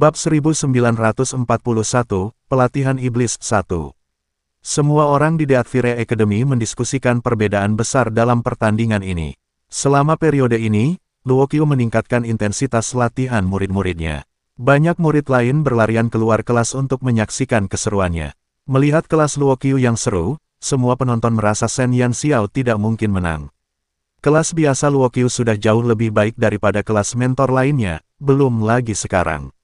Bab 1941, Pelatihan Iblis 1. Semua orang di Deathfire Academy mendiskusikan perbedaan besar dalam pertandingan ini. Selama periode ini, Luokyu meningkatkan intensitas latihan murid-muridnya. Banyak murid lain berlarian keluar kelas untuk menyaksikan keseruannya. Melihat kelas Luokyu yang seru, semua penonton merasa Shen Yanxiao tidak mungkin menang. Kelas biasa Luokyu sudah jauh lebih baik daripada kelas mentor lainnya, belum lagi sekarang.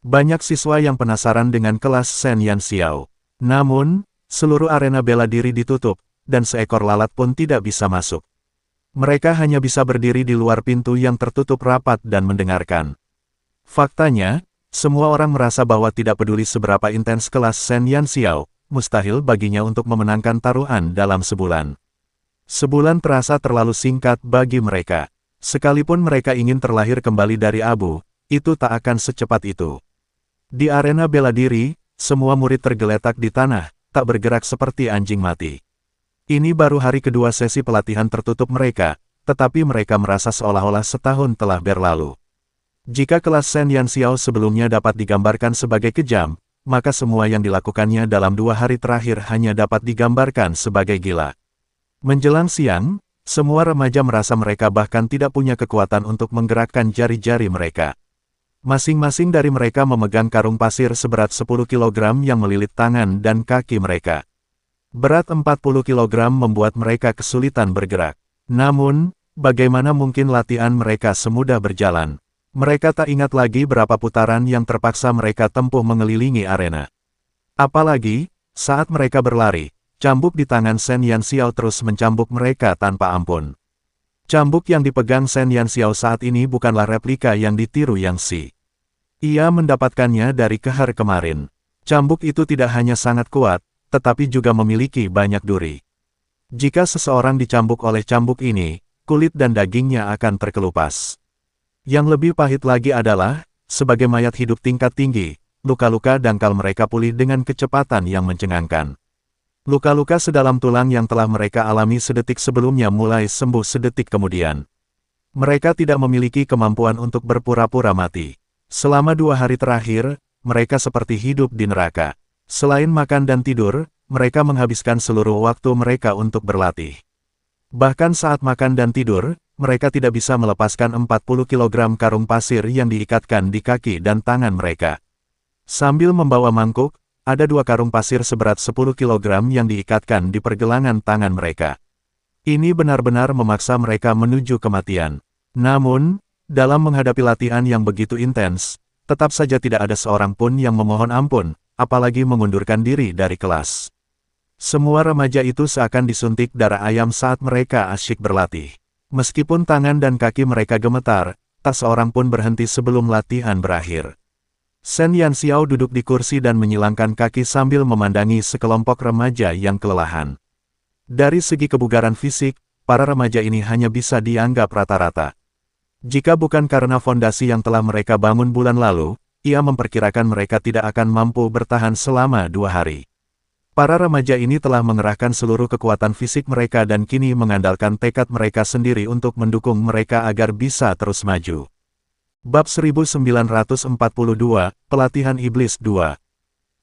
Banyak siswa yang penasaran dengan kelas Shen Yanxiao. Namun, seluruh arena bela diri ditutup, dan seekor lalat pun tidak bisa masuk. Mereka hanya bisa berdiri di luar pintu yang tertutup rapat dan mendengarkan. Faktanya, semua orang merasa bahwa tidak peduli seberapa intens kelas Shen Yanxiao, mustahil baginya untuk memenangkan taruhan dalam sebulan. Sebulan terasa terlalu singkat bagi mereka. Sekalipun mereka ingin terlahir kembali dari abu, itu tak akan secepat itu. Di arena bela diri, semua murid tergeletak di tanah, tak bergerak seperti anjing mati. Ini baru hari kedua sesi pelatihan tertutup mereka, tetapi mereka merasa seolah-olah setahun telah berlalu. Jika kelas Shen Yanxiao sebelumnya dapat digambarkan sebagai kejam, maka semua yang dilakukannya dalam 2 hari terakhir hanya dapat digambarkan sebagai gila. Menjelang siang, semua remaja merasa mereka bahkan tidak punya kekuatan untuk menggerakkan jari-jari mereka. Masing-masing dari mereka memegang karung pasir seberat 10 kg yang melilit tangan dan kaki mereka. Berat 40 kg membuat mereka kesulitan bergerak. Namun, bagaimana mungkin latihan mereka semudah berjalan? Mereka tak ingat lagi berapa putaran yang terpaksa mereka tempuh mengelilingi arena. Apalagi, saat mereka berlari, cambuk di tangan Shen Yanxiao terus mencambuk mereka tanpa ampun. Cambuk yang dipegang Shen Yanxiao saat ini bukanlah replika yang ditiru Yang Shi. Ia mendapatkannya dari kehar kemarin. Cambuk itu tidak hanya sangat kuat, tetapi juga memiliki banyak duri. Jika seseorang dicambuk oleh cambuk ini, kulit dan dagingnya akan terkelupas. Yang lebih pahit lagi adalah, sebagai mayat hidup tingkat tinggi, luka-luka dangkal mereka pulih dengan kecepatan yang mencengangkan. Luka-luka sedalam tulang yang telah mereka alami sedetik sebelumnya mulai sembuh sedetik kemudian. Mereka tidak memiliki kemampuan untuk berpura-pura mati. Selama 2 hari terakhir, mereka seperti hidup di neraka. Selain makan dan tidur, mereka menghabiskan seluruh waktu mereka untuk berlatih. Bahkan saat makan dan tidur, mereka tidak bisa melepaskan 40 kg karung pasir yang diikatkan di kaki dan tangan mereka. Sambil membawa mangkuk, ada 2 karung pasir seberat 10 kg yang diikatkan di pergelangan tangan mereka. Ini benar-benar memaksa mereka menuju kematian. Namun, dalam menghadapi latihan yang begitu intens, tetap saja tidak ada seorang pun yang memohon ampun, apalagi mengundurkan diri dari kelas. Semua remaja itu seakan disuntik darah ayam saat mereka asyik berlatih. Meskipun tangan dan kaki mereka gemetar, tak seorang pun berhenti sebelum latihan berakhir. Shen Yanxiao duduk di kursi dan menyilangkan kaki sambil memandangi sekelompok remaja yang kelelahan. Dari segi kebugaran fisik, para remaja ini hanya bisa dianggap rata-rata. Jika bukan karena fondasi yang telah mereka bangun bulan lalu, ia memperkirakan mereka tidak akan mampu bertahan selama 2 hari. Para remaja ini telah mengerahkan seluruh kekuatan fisik mereka dan kini mengandalkan tekad mereka sendiri untuk mendukung mereka agar bisa terus maju. Bab 1942, Pelatihan Iblis 2.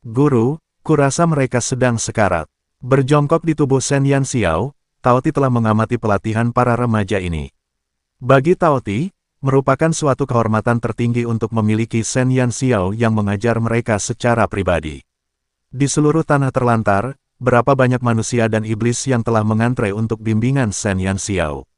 Guru, kurasa mereka sedang sekarat. Berjongkok di tubuh Shen Yanxiao, Taoti telah mengamati pelatihan para remaja ini. Bagi Taoti, merupakan suatu kehormatan tertinggi untuk memiliki Shen Yanxiao yang mengajar mereka secara pribadi. Di seluruh tanah terlantar, berapa banyak manusia dan iblis yang telah mengantre untuk bimbingan Shen Yanxiao.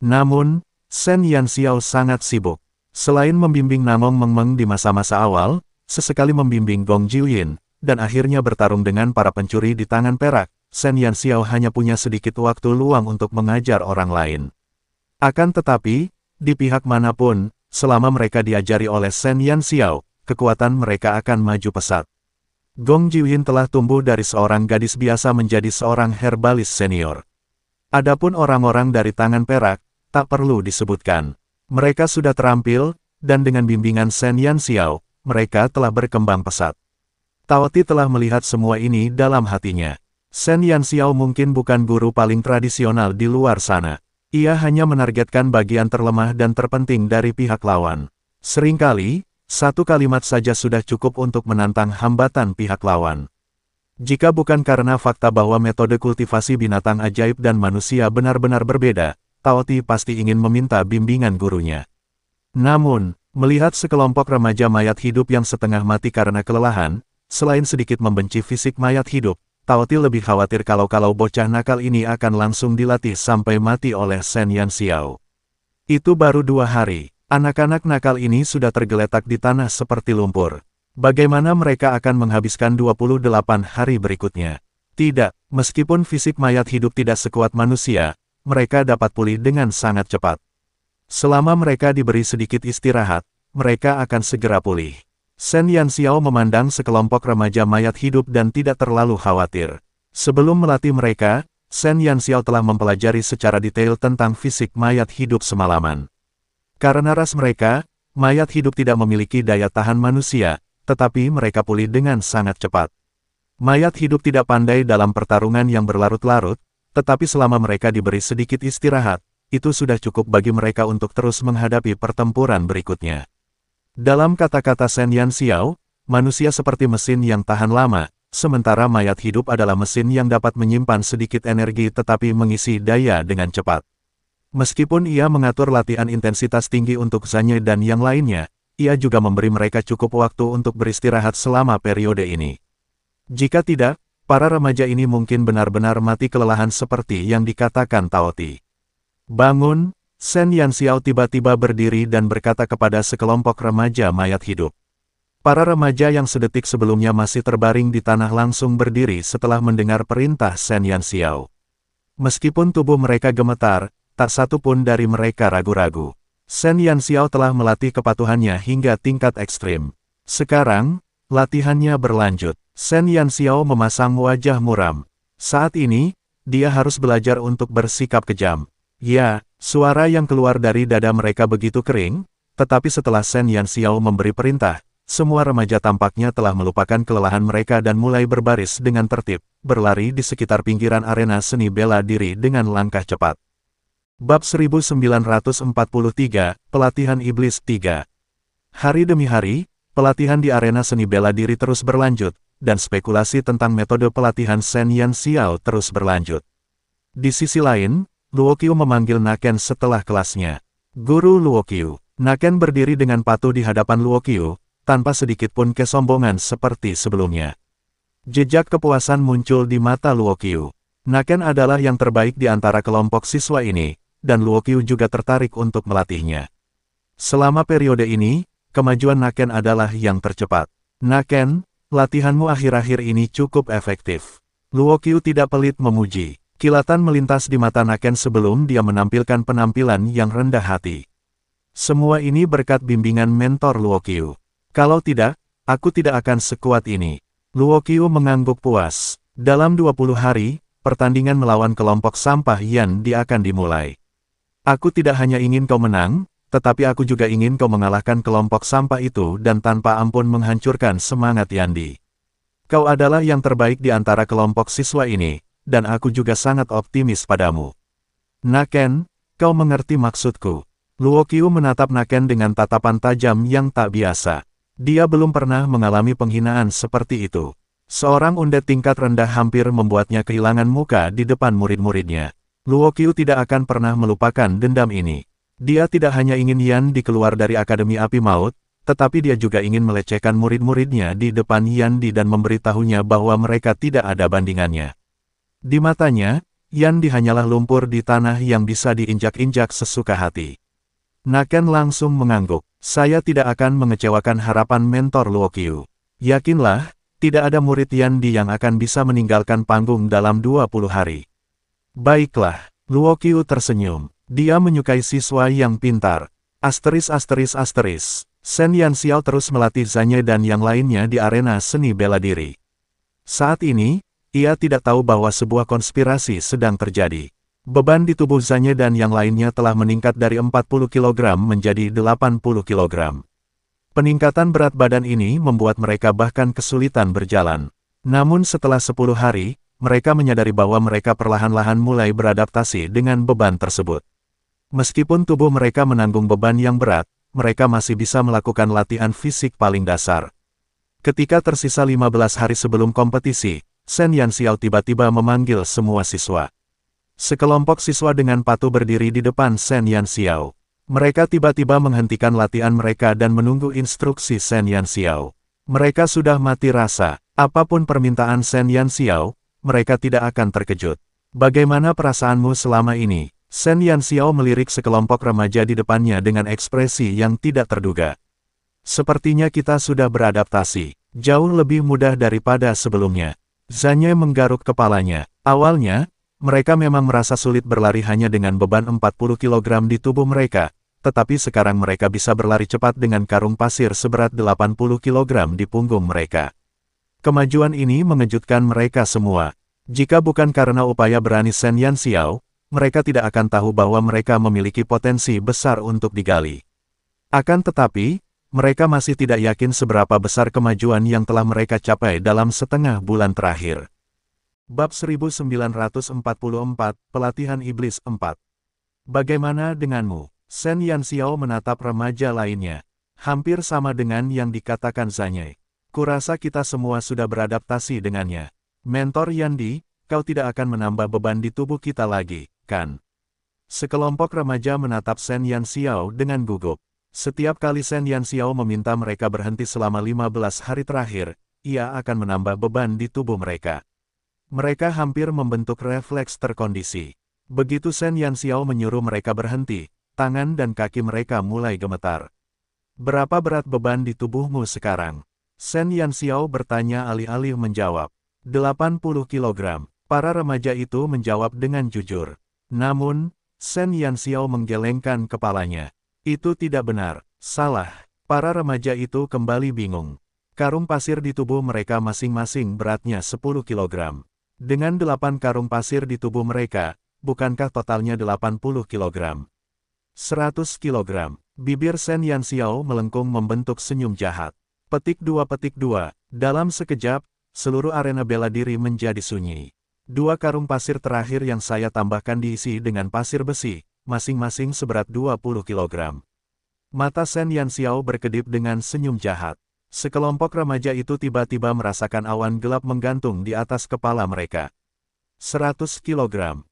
Namun, Shen Yanxiao sangat sibuk. Selain membimbing Namong Mengmeng di masa-masa awal, sesekali membimbing Gong Jiuyin, dan akhirnya bertarung dengan para pencuri di tangan perak, Shen Yanxiao hanya punya sedikit waktu luang untuk mengajar orang lain. Akan tetapi, di pihak manapun, selama mereka diajari oleh Shen Yanxiao, kekuatan mereka akan maju pesat. Gong Jiuyin telah tumbuh dari seorang gadis biasa menjadi seorang herbalis senior. Adapun orang-orang dari tangan perak, tak perlu disebutkan. Mereka sudah terampil, dan dengan bimbingan Shen Yanxiao, mereka telah berkembang pesat. Taoti telah melihat semua ini dalam hatinya. Shen Yanxiao mungkin bukan guru paling tradisional di luar sana. Ia hanya menargetkan bagian terlemah dan terpenting dari pihak lawan. Seringkali, Satu kalimat saja sudah cukup untuk menantang hambatan pihak lawan. Jika bukan karena fakta bahwa metode kultivasi binatang ajaib dan manusia benar-benar berbeda, Tao Ti pasti ingin meminta bimbingan gurunya. Namun, melihat sekelompok remaja mayat hidup yang setengah mati karena kelelahan, selain sedikit membenci fisik mayat hidup, Tao Ti lebih khawatir kalau bocah nakal ini akan langsung dilatih sampai mati oleh Shen Yanxiao. Itu baru 2 hari, anak-anak nakal ini sudah tergeletak di tanah seperti lumpur. Bagaimana mereka akan menghabiskan 28 hari berikutnya? Tidak, meskipun fisik mayat hidup tidak sekuat manusia, mereka dapat pulih dengan sangat cepat. Selama mereka diberi sedikit istirahat, mereka akan segera pulih. Shen Yanxiao memandang sekelompok remaja mayat hidup dan tidak terlalu khawatir. Sebelum melatih mereka, Shen Yanxiao telah mempelajari secara detail tentang fisik mayat hidup semalaman. Karena ras mereka, mayat hidup tidak memiliki daya tahan manusia, tetapi mereka pulih dengan sangat cepat. Mayat hidup tidak pandai dalam pertarungan yang berlarut-larut, tetapi selama mereka diberi sedikit istirahat, itu sudah cukup bagi mereka untuk terus menghadapi pertempuran berikutnya. Dalam kata-kata Shen Yanxiao, manusia seperti mesin yang tahan lama, sementara mayat hidup adalah mesin yang dapat menyimpan sedikit energi tetapi mengisi daya dengan cepat. Meskipun ia mengatur latihan intensitas tinggi untuk Zanye dan yang lainnya, ia juga memberi mereka cukup waktu untuk beristirahat selama periode ini. Jika tidak, para remaja ini mungkin benar-benar mati kelelahan seperti yang dikatakan Tao Ti. Bangun! Shen Yanxiao tiba-tiba berdiri dan berkata kepada sekelompok remaja mayat hidup. Para remaja yang sedetik sebelumnya masih terbaring di tanah langsung berdiri setelah mendengar perintah Shen Yanxiao. Meskipun tubuh mereka gemetar, tak satu pun dari mereka ragu-ragu. Shen Yanxiao telah melatih kepatuhannya hingga tingkat ekstrim. Sekarang, latihannya berlanjut. Shen Yanxiao memasang wajah muram. Saat ini, dia harus belajar untuk bersikap kejam. Ya, suara yang keluar dari dada mereka begitu kering, tetapi setelah Shen Yanxiao memberi perintah, semua remaja tampaknya telah melupakan kelelahan mereka dan mulai berbaris dengan tertib, berlari di sekitar pinggiran arena seni bela diri dengan langkah cepat. Bab 1943, Pelatihan Iblis 3. Hari demi hari, pelatihan di arena seni bela diri terus berlanjut, dan spekulasi tentang metode pelatihan Shen Yanxiao terus berlanjut. Di sisi lain, Luoqiu memanggil Naken setelah kelasnya. Guru Luoqiu. Naken berdiri dengan patuh di hadapan Luoqiu, tanpa sedikit pun kesombongan seperti sebelumnya. Jejak kepuasan muncul di mata Luoqiu. Naken adalah yang terbaik di antara kelompok siswa ini, dan Luoqiu juga tertarik untuk melatihnya. Selama periode ini, kemajuan Naken adalah yang tercepat. Naken, latihanmu akhir-akhir ini cukup efektif. Luoqiu tidak pelit memuji. Kilatan melintas di mata Naken sebelum dia menampilkan penampilan yang rendah hati. Semua ini berkat bimbingan mentor Luoqiu. Kalau tidak, aku tidak akan sekuat ini. Luoqiu mengangguk puas. Dalam 20 hari, pertandingan melawan kelompok sampah Yan Di akan dimulai. Aku tidak hanya ingin kau menang, tetapi aku juga ingin kau mengalahkan kelompok sampah itu dan tanpa ampun menghancurkan semangat Yan Di. Kau adalah yang terbaik di antara kelompok siswa ini, dan aku juga sangat optimis padamu. Naken, kau mengerti maksudku. Luoqiu menatap Naken dengan tatapan tajam yang tak biasa. Dia belum pernah mengalami penghinaan seperti itu. Seorang undet tingkat rendah hampir membuatnya kehilangan muka di depan murid-muridnya. Luoqiu tidak akan pernah melupakan dendam ini. Dia tidak hanya ingin Yan Di keluar dari Akademi Api Maut, tetapi dia juga ingin melecehkan murid-muridnya di depan Yan Di dan memberitahunya bahwa mereka tidak ada bandingannya. Di matanya, Yan Di hanyalah lumpur di tanah yang bisa diinjak-injak sesuka hati. Naken langsung mengangguk. Saya tidak akan mengecewakan harapan mentor Luoqiu. Yakinlah, tidak ada murid Yan Di yang akan bisa meninggalkan panggung dalam 20 hari. Baiklah, Luoqiu tersenyum. Dia menyukai siswa yang pintar. Shen Yanxiao terus melatih Zanye dan yang lainnya di arena seni bela diri. Saat ini, ia tidak tahu bahwa sebuah konspirasi sedang terjadi. Beban di tubuh Zanye dan yang lainnya telah meningkat dari 40 kg menjadi 80 kg. Peningkatan berat badan ini membuat mereka bahkan kesulitan berjalan. Namun setelah 10 hari, mereka menyadari bahwa mereka perlahan-lahan mulai beradaptasi dengan beban tersebut. Meskipun tubuh mereka menanggung beban yang berat, mereka masih bisa melakukan latihan fisik paling dasar. Ketika tersisa 15 hari sebelum kompetisi, Shen Yanxiao tiba-tiba memanggil semua siswa. Sekelompok siswa dengan patuh berdiri di depan Shen Yanxiao. Mereka tiba-tiba menghentikan latihan mereka dan menunggu instruksi Shen Yanxiao. Mereka sudah mati rasa, apapun permintaan Shen Yanxiao, mereka tidak akan terkejut. Bagaimana perasaanmu selama ini? Shen Yanxiao melirik sekelompok remaja di depannya dengan ekspresi yang tidak terduga. Sepertinya kita sudah beradaptasi, jauh lebih mudah daripada sebelumnya. Zhanye menggaruk kepalanya. Awalnya, mereka memang merasa sulit berlari hanya dengan beban 40 kg di tubuh mereka, tetapi sekarang mereka bisa berlari cepat dengan karung pasir seberat 80 kg di punggung mereka. Kemajuan ini mengejutkan mereka semua. Jika bukan karena upaya berani Shen Yanxiao, mereka tidak akan tahu bahwa mereka memiliki potensi besar untuk digali. Akan tetapi, mereka masih tidak yakin seberapa besar kemajuan yang telah mereka capai dalam setengah bulan terakhir. Bab 1944, Pelatihan Iblis 4. Bagaimana denganmu? Shen Yanxiao menatap remaja lainnya. Hampir sama dengan yang dikatakan Zhanye. Kurasa kita semua sudah beradaptasi dengannya. Mentor Yandi, kau tidak akan menambah beban di tubuh kita lagi, kan? Sekelompok remaja menatap Shen Yanxiao dengan gugup. Setiap kali Shen Yanxiao meminta mereka berhenti selama 15 hari terakhir, ia akan menambah beban di tubuh mereka. Mereka hampir membentuk refleks terkondisi. Begitu Shen Yanxiao menyuruh mereka berhenti, tangan dan kaki mereka mulai gemetar. Berapa berat beban di tubuhmu sekarang? Shen Yanxiao bertanya alih-alih menjawab. 80 kg. Para remaja itu menjawab dengan jujur. Namun, Shen Yanxiao menggelengkan kepalanya. Itu tidak benar. Salah. Para remaja itu kembali bingung. Karung pasir di tubuh mereka masing-masing beratnya 10 kg. Dengan 8 karung pasir di tubuh mereka, bukankah totalnya 80 kg? 100 kg. Bibir Shen Yanxiao melengkung membentuk senyum jahat. Petik 2. Dalam sekejap, seluruh arena bela diri menjadi sunyi. 2 karung pasir terakhir yang saya tambahkan diisi dengan pasir besi, masing-masing seberat 20 kg. Mata Shen Yanxiao berkedip dengan senyum jahat. Sekelompok remaja itu tiba-tiba merasakan awan gelap menggantung di atas kepala mereka. 100 kg.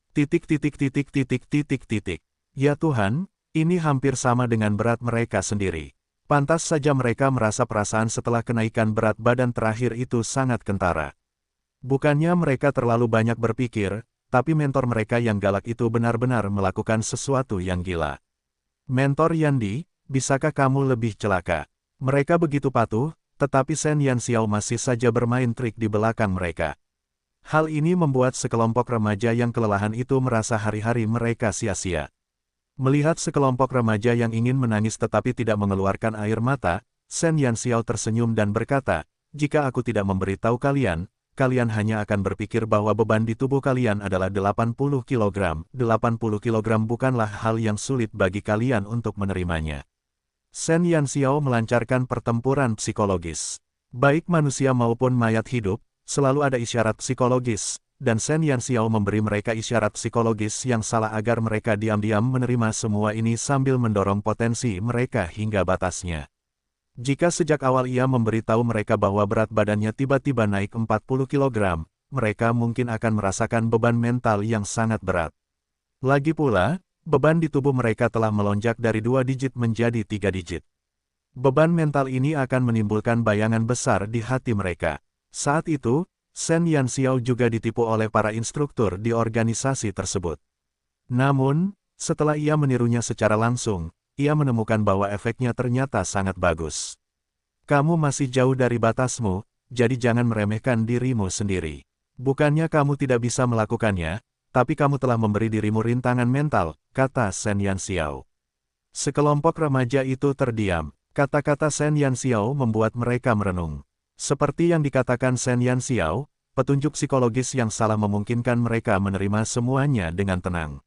Ya Tuhan, ini hampir sama dengan berat mereka sendiri. Pantas saja mereka merasa perasaan setelah kenaikan berat badan terakhir itu sangat kentara. Bukannya mereka terlalu banyak berpikir, tapi mentor mereka yang galak itu benar-benar melakukan sesuatu yang gila. Mentor Yandi, bisakah kamu lebih celaka? Mereka begitu patuh, tetapi Shen Yanxiao masih saja bermain trik di belakang mereka. Hal ini membuat sekelompok remaja yang kelelahan itu merasa hari-hari mereka sia-sia. Melihat sekelompok remaja yang ingin menangis tetapi tidak mengeluarkan air mata, Shen Yanxiao tersenyum dan berkata, jika aku tidak memberitahu kalian, kalian hanya akan berpikir bahwa beban di tubuh kalian adalah 80 kg. 80 kg bukanlah hal yang sulit bagi kalian untuk menerimanya. Shen Yanxiao melancarkan pertempuran psikologis. Baik manusia maupun mayat hidup, selalu ada isyarat psikologis, dan Shen Yanxiao memberi mereka isyarat psikologis yang salah agar mereka diam-diam menerima semua ini sambil mendorong potensi mereka hingga batasnya. Jika sejak awal ia memberitahu mereka bahwa berat badannya tiba-tiba naik 40 kg, mereka mungkin akan merasakan beban mental yang sangat berat. Lagi pula, beban di tubuh mereka telah melonjak dari 2 digit menjadi 3 digit. Beban mental ini akan menimbulkan bayangan besar di hati mereka. Saat itu, Shen Yanxiao juga ditipu oleh para instruktur di organisasi tersebut. Namun, setelah ia menirunya secara langsung, ia menemukan bahwa efeknya ternyata sangat bagus. Kamu masih jauh dari batasmu, jadi jangan meremehkan dirimu sendiri. Bukannya kamu tidak bisa melakukannya, tapi kamu telah memberi dirimu rintangan mental, kata Shen Yanxiao. Sekelompok remaja itu terdiam. Kata-kata Shen Yanxiao membuat mereka merenung. Seperti yang dikatakan Shen Yanxiao, petunjuk psikologis yang salah memungkinkan mereka menerima semuanya dengan tenang.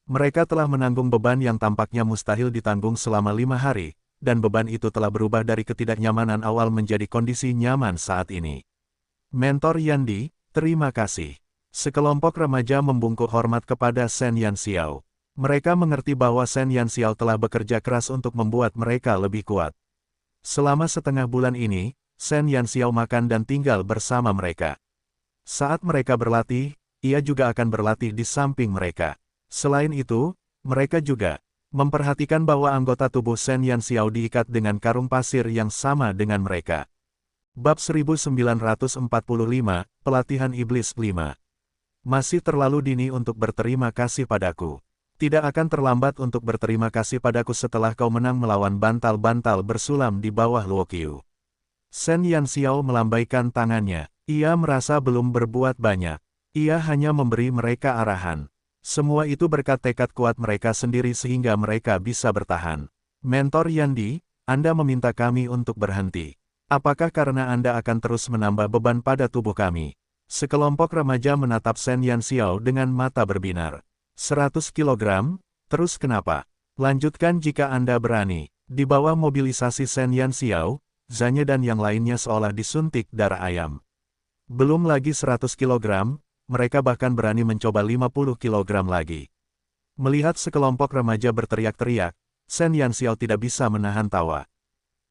Mereka telah menanggung beban yang tampaknya mustahil ditanggung selama 5 hari, dan beban itu telah berubah dari ketidaknyamanan awal menjadi kondisi nyaman saat ini. Mentor Yandi, terima kasih. Sekelompok remaja membungkuk hormat kepada Shen Yanxiao. Mereka mengerti bahwa Shen Yanxiao telah bekerja keras untuk membuat mereka lebih kuat. Selama setengah bulan ini, Shen Yanxiao makan dan tinggal bersama mereka. Saat mereka berlatih, ia juga akan berlatih di samping mereka. Selain itu, mereka juga memperhatikan bahwa anggota tubuh Shen Yanxiao diikat dengan karung pasir yang sama dengan mereka. Bab 1945, Pelatihan Iblis 5. Masih terlalu dini untuk berterima kasih padaku. Tidak akan terlambat untuk berterima kasih padaku setelah kau menang melawan bantal-bantal bersulam di bawah Luoqiu. Shen Yanxiao melambaikan tangannya. Ia merasa belum berbuat banyak. Ia hanya memberi mereka arahan. Semua itu berkat tekad kuat mereka sendiri sehingga mereka bisa bertahan. Mentor Yandi, Anda meminta kami untuk berhenti. Apakah karena Anda akan terus menambah beban pada tubuh kami? Sekelompok remaja menatap Shen Yanxiao dengan mata berbinar. 100 kilogram? Terus kenapa? Lanjutkan jika Anda berani. Di bawah mobilisasi Shen Yanxiao, Zhanye dan yang lainnya seolah disuntik darah ayam. Belum lagi 100 kilogram, mereka bahkan berani mencoba 50 kilogram lagi. Melihat sekelompok remaja berteriak-teriak, Shen Yanxiao tidak bisa menahan tawa.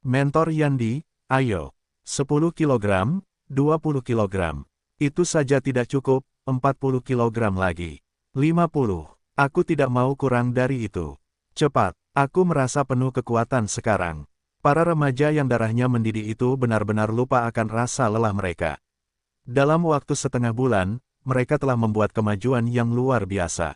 Mentor Yandi, ayo. 10 kilogram, 20 kilogram. Itu saja tidak cukup, 40 kilogram lagi. 50. Aku tidak mau kurang dari itu. Cepat, aku merasa penuh kekuatan sekarang. Para remaja yang darahnya mendidih itu benar-benar lupa akan rasa lelah mereka. Dalam waktu setengah bulan, mereka telah membuat kemajuan yang luar biasa.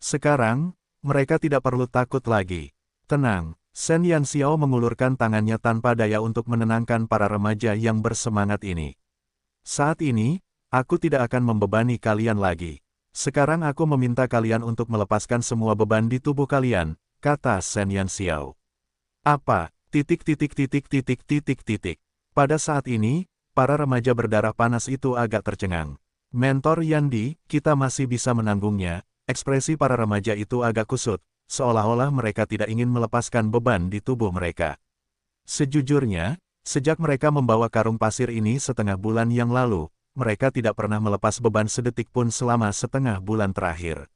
Sekarang, mereka tidak perlu takut lagi. Tenang, Shen Yanxiao mengulurkan tangannya tanpa daya untuk menenangkan para remaja yang bersemangat ini. Saat ini, aku tidak akan membebani kalian lagi. Sekarang aku meminta kalian untuk melepaskan semua beban di tubuh kalian, kata Shen Yanxiao. Apa? Pada saat ini, para remaja berdarah panas itu agak tercengang. Mentor Yandi, kita masih bisa menanggungnya. Ekspresi para remaja itu agak kusut, seolah-olah mereka tidak ingin melepaskan beban di tubuh mereka. Sejujurnya, sejak mereka membawa karung pasir ini setengah bulan yang lalu, mereka tidak pernah melepas beban sedetik pun selama setengah bulan terakhir.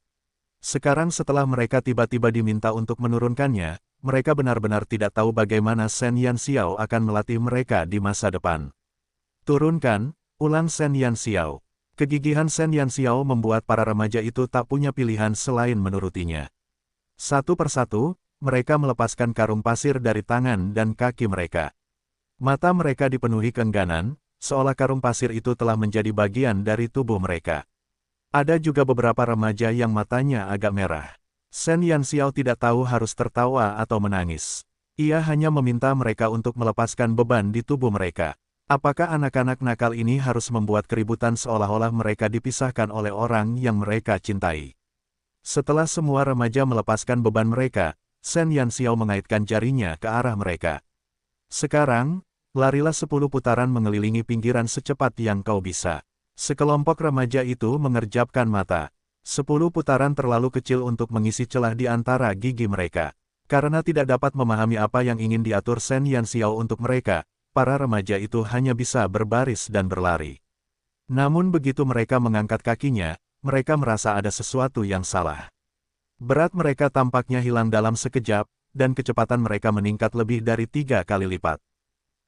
Sekarang setelah mereka tiba-tiba diminta untuk menurunkannya, mereka benar-benar tidak tahu bagaimana Shen Yanxiao akan melatih mereka di masa depan. Turunkan, ulang Shen Yanxiao. Kegigihan Shen Yanxiao membuat para remaja itu tak punya pilihan selain menurutinya. Satu persatu, mereka melepaskan karung pasir dari tangan dan kaki mereka. Mata mereka dipenuhi keengganan, seolah karung pasir itu telah menjadi bagian dari tubuh mereka. Ada juga beberapa remaja yang matanya agak merah. Shen Yanxiao tidak tahu harus tertawa atau menangis. Ia hanya meminta mereka untuk melepaskan beban di tubuh mereka. Apakah anak-anak nakal ini harus membuat keributan seolah-olah mereka dipisahkan oleh orang yang mereka cintai? Setelah semua remaja melepaskan beban mereka, Shen Yanxiao mengaitkan jarinya ke arah mereka. Sekarang, larilah 10 putaran mengelilingi pinggiran secepat yang kau bisa. Sekelompok remaja itu mengerjapkan mata. 10 putaran terlalu kecil untuk mengisi celah di antara gigi mereka. Karena tidak dapat memahami apa yang ingin diatur Shen Yanxiao untuk mereka, para remaja itu hanya bisa berbaris dan berlari. Namun begitu mereka mengangkat kakinya, mereka merasa ada sesuatu yang salah. Berat mereka tampaknya hilang dalam sekejap, dan kecepatan mereka meningkat lebih dari 3 kali lipat.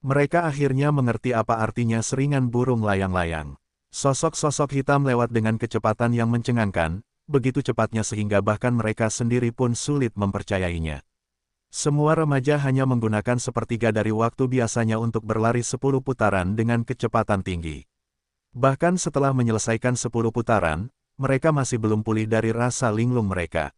Mereka akhirnya mengerti apa artinya seringan burung layang-layang. Sosok-sosok hitam lewat dengan kecepatan yang mencengangkan, begitu cepatnya sehingga bahkan mereka sendiri pun sulit mempercayainya. Semua remaja hanya menggunakan sepertiga dari waktu biasanya untuk berlari 10 putaran dengan kecepatan tinggi. Bahkan setelah menyelesaikan 10 putaran, mereka masih belum pulih dari rasa linglung mereka.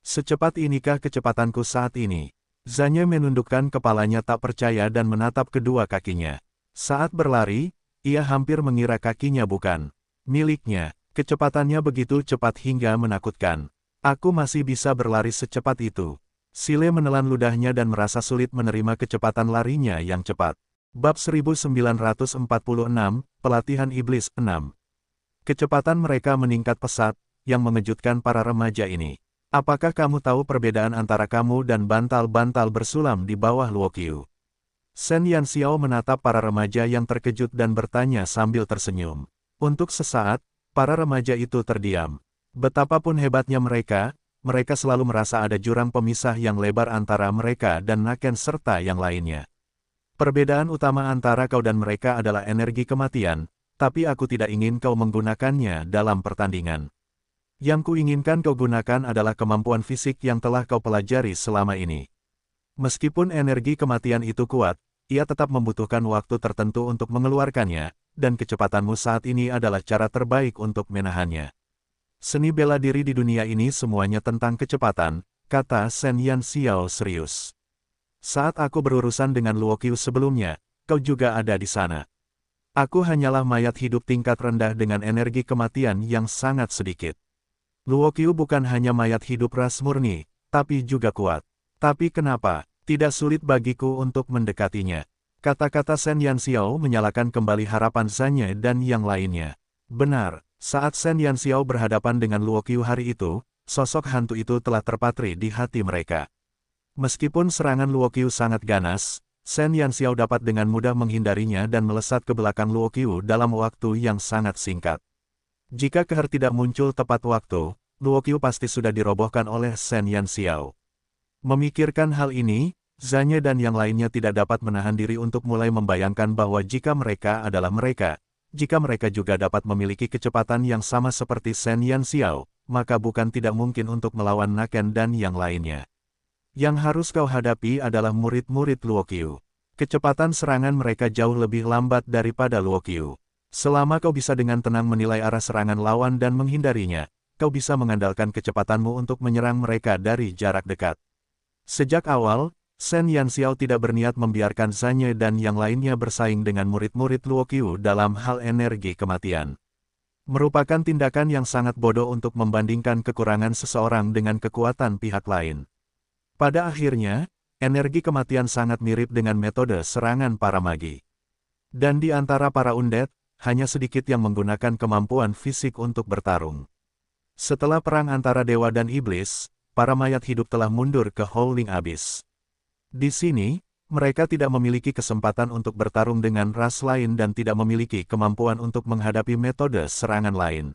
Secepat inikah kecepatanku saat ini? Zhanye menundukkan kepalanya tak percaya dan menatap kedua kakinya. Saat berlari, ia hampir mengira kakinya bukan miliknya. Kecepatannya begitu cepat hingga menakutkan. Aku masih bisa berlari secepat itu. Sile menelan ludahnya dan merasa sulit menerima kecepatan larinya yang cepat. Bab 1946, Pelatihan Iblis 6. Kecepatan mereka meningkat pesat, yang mengejutkan para remaja ini. Apakah kamu tahu perbedaan antara kamu dan bantal-bantal bersulam di bawah Luoqiu? Shen Yanxiao menatap para remaja yang terkejut dan bertanya sambil tersenyum. Untuk sesaat, para remaja itu terdiam. Betapapun hebatnya mereka mereka selalu merasa ada jurang pemisah yang lebar antara mereka dan Naken serta yang lainnya. Perbedaan utama antara kau dan mereka adalah energi kematian, tapi aku tidak ingin kau menggunakannya dalam pertandingan. Yang kuinginkan kau gunakan adalah kemampuan fisik yang telah kau pelajari selama ini. Meskipun energi kematian itu kuat, ia tetap membutuhkan waktu tertentu untuk mengeluarkannya, dan kecepatanmu saat ini adalah cara terbaik untuk menahannya. Seni bela diri di dunia ini semuanya tentang kecepatan, kata Shen Yanxiao serius. Saat aku berurusan dengan Luoqiu sebelumnya, kau juga ada di sana. Aku hanyalah mayat hidup tingkat rendah dengan energi kematian yang sangat sedikit. Luoqiu bukan hanya mayat hidup ras murni, tapi juga kuat. Tapi kenapa, tidak sulit bagiku untuk mendekatinya? Kata-kata Shen Yanxiao menyalakan kembali harapan Zanye dan yang lainnya. Benar, saat Shen Yanxiao berhadapan dengan Luoqiu hari itu, sosok hantu itu telah terpatri di hati mereka. Meskipun serangan Luoqiu sangat ganas, Shen Yanxiao dapat dengan mudah menghindarinya dan melesat ke belakang Luoqiu dalam waktu yang sangat singkat. Jika Keher tidak muncul tepat waktu, Luoqiu pasti sudah dirobohkan oleh Shen Yanxiao. Memikirkan hal ini, Zanye dan yang lainnya tidak dapat menahan diri untuk mulai membayangkan bahwa jika mereka adalah mereka, jika mereka juga dapat memiliki kecepatan yang sama seperti Shen Yanxiao, maka bukan tidak mungkin untuk melawan Naken dan yang lainnya. Yang harus kau hadapi adalah murid-murid Luoqiu. Kecepatan serangan mereka jauh lebih lambat daripada Luoqiu. Selama kau bisa dengan tenang menilai arah serangan lawan dan menghindarinya, kau bisa mengandalkan kecepatanmu untuk menyerang mereka dari jarak dekat. Sejak awal, Shen Yanxiao tidak berniat membiarkan Zanye dan yang lainnya bersaing dengan murid-murid Luoqiu dalam hal energi kematian. Merupakan tindakan yang sangat bodoh untuk membandingkan kekurangan seseorang dengan kekuatan pihak lain. Pada akhirnya, energi kematian sangat mirip dengan metode serangan para magi. Dan di antara para undead, hanya sedikit yang menggunakan kemampuan fisik untuk bertarung. Setelah perang antara dewa dan iblis, para mayat hidup telah mundur ke Howling Abyss. Di sini, mereka tidak memiliki kesempatan untuk bertarung dengan ras lain dan tidak memiliki kemampuan untuk menghadapi metode serangan lain.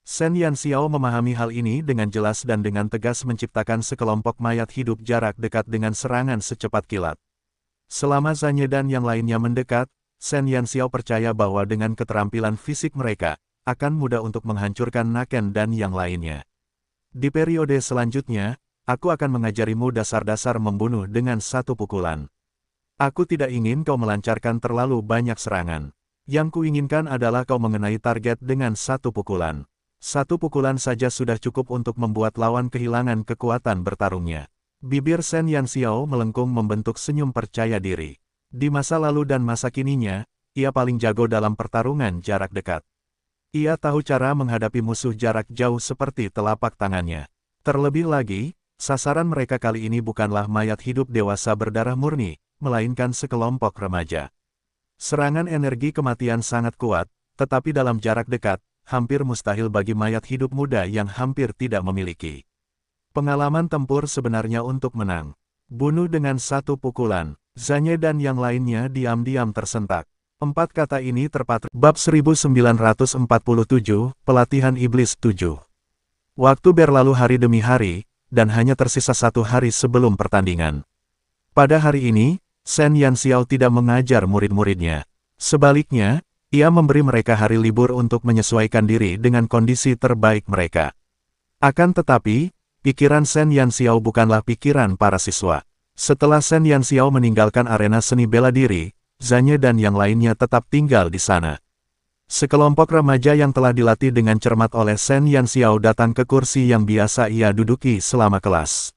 Shen Yanxiao memahami hal ini dengan jelas dan dengan tegas menciptakan sekelompok mayat hidup jarak dekat dengan serangan secepat kilat. Selama Zanye dan yang lainnya mendekat, Shen Yanxiao percaya bahwa dengan keterampilan fisik mereka, akan mudah untuk menghancurkan Naken dan yang lainnya. Di periode selanjutnya, aku akan mengajarimu dasar-dasar membunuh dengan satu pukulan. Aku tidak ingin kau melancarkan terlalu banyak serangan. Yang kuinginkan adalah kau mengenai target dengan satu pukulan. Satu pukulan saja sudah cukup untuk membuat lawan kehilangan kekuatan bertarungnya. Bibir Shen Yanxiao melengkung membentuk senyum percaya diri. Di masa lalu dan masa kininya, ia paling jago dalam pertarungan jarak dekat. Ia tahu cara menghadapi musuh jarak jauh seperti telapak tangannya. Terlebih lagi, sasaran mereka kali ini bukanlah mayat hidup dewasa berdarah murni, melainkan sekelompok remaja. Serangan energi kematian sangat kuat, tetapi dalam jarak dekat, hampir mustahil bagi mayat hidup muda yang hampir tidak memiliki pengalaman tempur sebenarnya untuk menang. Bunuh dengan satu pukulan. Zanye dan yang lainnya diam-diam tersentak. 4 kata ini terpatri. Bab 1947, Pelatihan Iblis 7. Waktu berlalu hari demi hari, dan hanya tersisa 1 hari sebelum pertandingan. Pada hari ini, Shen Yanxiao tidak mengajar murid-muridnya. Sebaliknya, ia memberi mereka hari libur untuk menyesuaikan diri dengan kondisi terbaik mereka. Akan tetapi, pikiran Shen Yanxiao bukanlah pikiran para siswa. Setelah Shen Yanxiao meninggalkan arena seni bela diri, Zanye dan yang lainnya tetap tinggal di sana. Sekelompok remaja yang telah dilatih dengan cermat oleh Shen Yanxiao datang ke kursi yang biasa ia duduki selama kelas.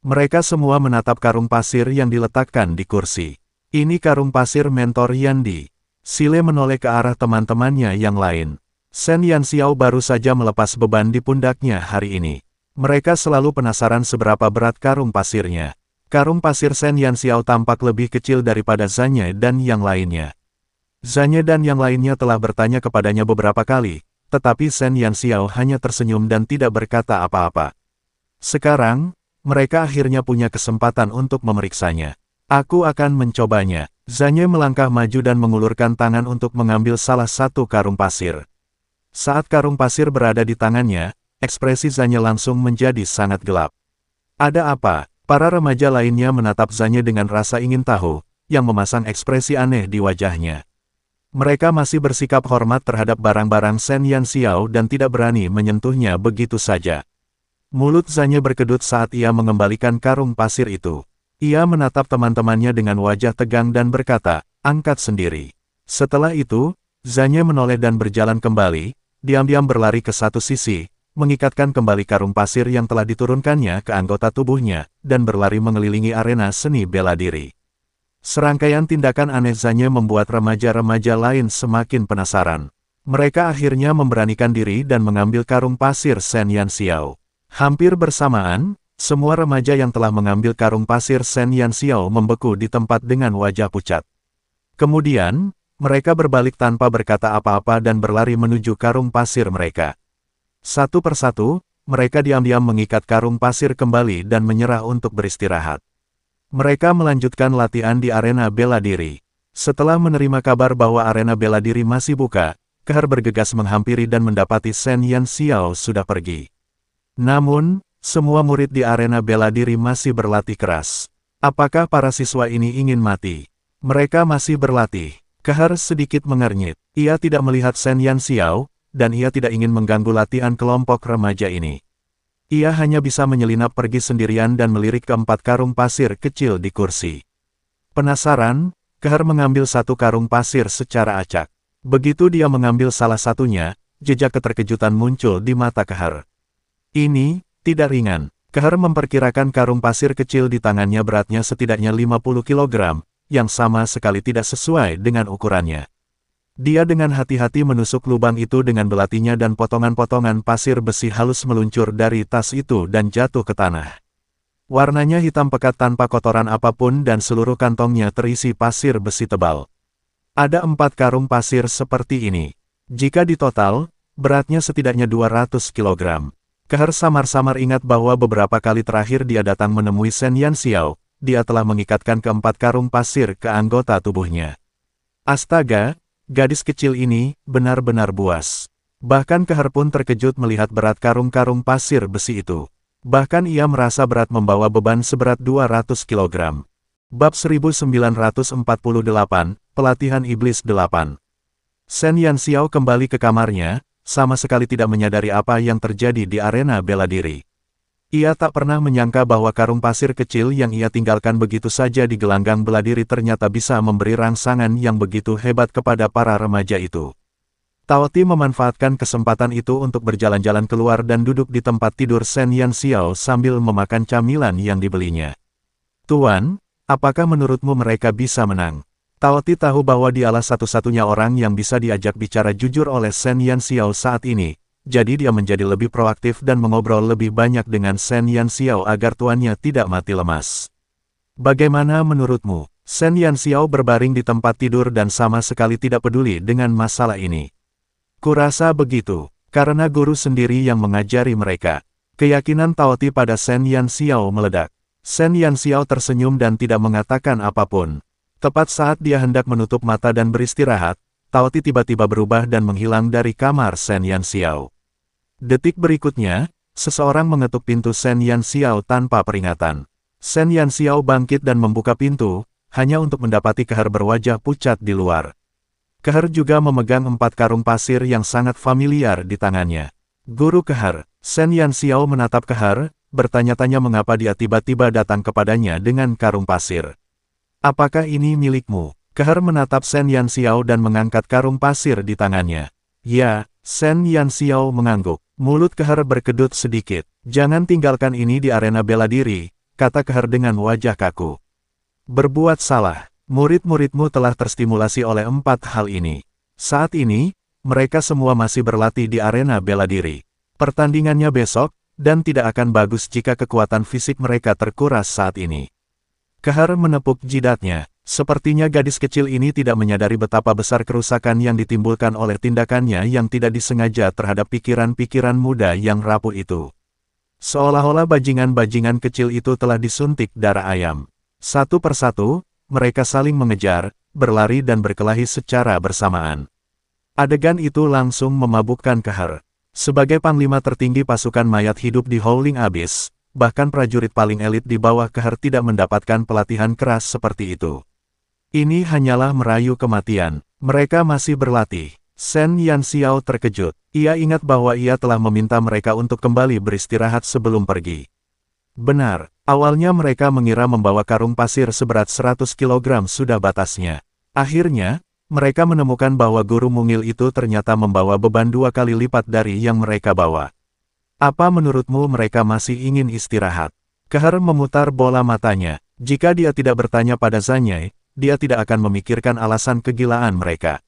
Mereka semua menatap karung pasir yang diletakkan di kursi. Ini karung pasir mentor Yandi. Sile menoleh ke arah teman-temannya yang lain. Shen Yanxiao baru saja melepas beban di pundaknya hari ini. Mereka selalu penasaran seberapa berat karung pasirnya. Karung pasir Shen Yanxiao tampak lebih kecil daripada Zanye dan yang lainnya. Zanye dan yang lainnya telah bertanya kepadanya beberapa kali, tetapi Shen Yanxiao hanya tersenyum dan tidak berkata apa-apa. Sekarang, mereka akhirnya punya kesempatan untuk memeriksanya. Aku akan mencobanya. Zanye melangkah maju dan mengulurkan tangan untuk mengambil salah satu karung pasir. Saat karung pasir berada di tangannya, ekspresi Zanya langsung menjadi sangat gelap. Ada apa? Para remaja lainnya menatap Zanya dengan rasa ingin tahu, yang memasang ekspresi aneh di wajahnya. Mereka masih bersikap hormat terhadap barang-barang Shen Yanxiao dan tidak berani menyentuhnya begitu saja. Mulut Zanya berkedut saat ia mengembalikan karung pasir itu. Ia menatap teman-temannya dengan wajah tegang dan berkata, angkat sendiri. Setelah itu, Zanya menoleh dan berjalan kembali, diam-diam berlari ke satu sisi, mengikatkan kembali karung pasir yang telah diturunkannya ke anggota tubuhnya, dan berlari mengelilingi arena seni bela diri. Serangkaian tindakan aneh Zanya membuat remaja-remaja lain semakin penasaran. Mereka akhirnya memberanikan diri dan mengambil karung pasir Shen Yanxiao. Hampir bersamaan, semua remaja yang telah mengambil karung pasir Shen Yanxiao membeku di tempat dengan wajah pucat. Kemudian, mereka berbalik tanpa berkata apa-apa dan berlari menuju karung pasir mereka. Satu persatu, mereka diam-diam mengikat karung pasir kembali dan menyerah untuk beristirahat. Mereka melanjutkan latihan di arena bela diri. Setelah menerima kabar bahwa arena bela diri masih buka, Kehar bergegas menghampiri dan mendapati Shen Yanxiao sudah pergi. Namun, semua murid di arena bela diri masih berlatih keras. Apakah para siswa ini ingin mati? Mereka masih berlatih. Kehar sedikit mengernyit. Ia tidak melihat Shen Yanxiao, dan ia tidak ingin mengganggu latihan kelompok remaja ini. Ia hanya bisa menyelinap pergi sendirian dan melirik ke 4 karung pasir kecil di kursi. Penasaran, Kehar mengambil satu karung pasir secara acak. Begitu dia mengambil salah satunya, jejak keterkejutan muncul di mata Kehar. Ini tidak ringan. Kehar memperkirakan karung pasir kecil di tangannya beratnya setidaknya 50 kg, yang sama sekali tidak sesuai dengan ukurannya. Dia dengan hati-hati menusuk lubang itu dengan belatinya dan potongan-potongan pasir besi halus meluncur dari tas itu dan jatuh ke tanah. Warnanya hitam pekat tanpa kotoran apapun dan seluruh kantongnya terisi pasir besi tebal. Ada 4 karung pasir seperti ini. Jika ditotal, beratnya setidaknya 200 kg. Kehar samar-samar ingat bahwa beberapa kali terakhir dia datang menemui Shen Yanxiao, dia telah mengikatkan ke 4 karung pasir ke anggota tubuhnya. Astaga! Gadis kecil ini benar-benar buas. Bahkan Kehar pun terkejut melihat berat karung-karung pasir besi itu. Bahkan ia merasa berat membawa beban seberat 200 kg. Bab 1948, Pelatihan Iblis 8. Shen Yanxiao kembali ke kamarnya, sama sekali tidak menyadari apa yang terjadi di arena bela diri. Ia tak pernah menyangka bahwa karung pasir kecil yang ia tinggalkan begitu saja di gelanggang bela diri ternyata bisa memberi rangsangan yang begitu hebat kepada para remaja itu. Taoti memanfaatkan kesempatan itu untuk berjalan-jalan keluar dan duduk di tempat tidur Shen Yanxiao sambil memakan camilan yang dibelinya. Tuan, apakah menurutmu mereka bisa menang? Taoti tahu bahwa dialah satu-satunya orang yang bisa diajak bicara jujur oleh Shen Yanxiao saat ini. Jadi dia menjadi lebih proaktif dan mengobrol lebih banyak dengan Shen Yanxiao agar tuannya tidak mati lemas. Bagaimana menurutmu? Shen Yanxiao berbaring di tempat tidur dan sama sekali tidak peduli dengan masalah ini. Kurasa begitu, karena guru sendiri yang mengajari mereka. Keyakinan Taoti pada Shen Yanxiao meledak. Shen Yanxiao tersenyum dan tidak mengatakan apapun. Tepat saat dia hendak menutup mata dan beristirahat, Taoti tiba-tiba berubah dan menghilang dari kamar Shen Yanxiao. Detik berikutnya, seseorang mengetuk pintu Shen Yanxiao tanpa peringatan. Shen Yanxiao bangkit dan membuka pintu, hanya untuk mendapati Kehar berwajah pucat di luar. Kehar juga memegang 4 karung pasir yang sangat familiar di tangannya. Guru Kehar, Shen Yanxiao menatap Kehar, bertanya-tanya mengapa dia tiba-tiba datang kepadanya dengan karung pasir. Apakah ini milikmu? Kehar menatap Shen Yanxiao dan mengangkat karung pasir di tangannya. Ya, Shen Yanxiao mengangguk. Mulut Kehar berkedut sedikit. Jangan tinggalkan ini di arena bela diri, kata Kehar dengan wajah kaku. Berbuat salah. Murid-muridmu telah terstimulasi oleh 4 hal ini. Saat ini, mereka semua masih berlatih di arena bela diri. Pertandingannya besok, dan tidak akan bagus jika kekuatan fisik mereka terkuras saat ini. Kehar menepuk jidatnya. Sepertinya gadis kecil ini tidak menyadari betapa besar kerusakan yang ditimbulkan oleh tindakannya yang tidak disengaja terhadap pikiran-pikiran muda yang rapuh itu. Seolah-olah bajingan-bajingan kecil itu telah disuntik darah ayam. Satu persatu, mereka saling mengejar, berlari dan berkelahi secara bersamaan. Adegan itu langsung memabukkan Kehar. Sebagai panglima tertinggi pasukan mayat hidup di Howling Abyss, bahkan prajurit paling elit di bawah Keher tidak mendapatkan pelatihan keras seperti itu. Ini hanyalah merayu kematian. Mereka masih berlatih. Shen Yanxiao terkejut. Ia ingat bahwa ia telah meminta mereka untuk kembali beristirahat sebelum pergi. Benar, awalnya mereka mengira membawa karung pasir seberat 100 kg sudah batasnya. Akhirnya, mereka menemukan bahwa guru mungil itu ternyata membawa beban 2 kali lipat dari yang mereka bawa. Apa menurutmu mereka masih ingin istirahat? Keher memutar bola matanya. Jika dia tidak bertanya pada Zanyai, dia tidak akan memikirkan alasan kegilaan mereka.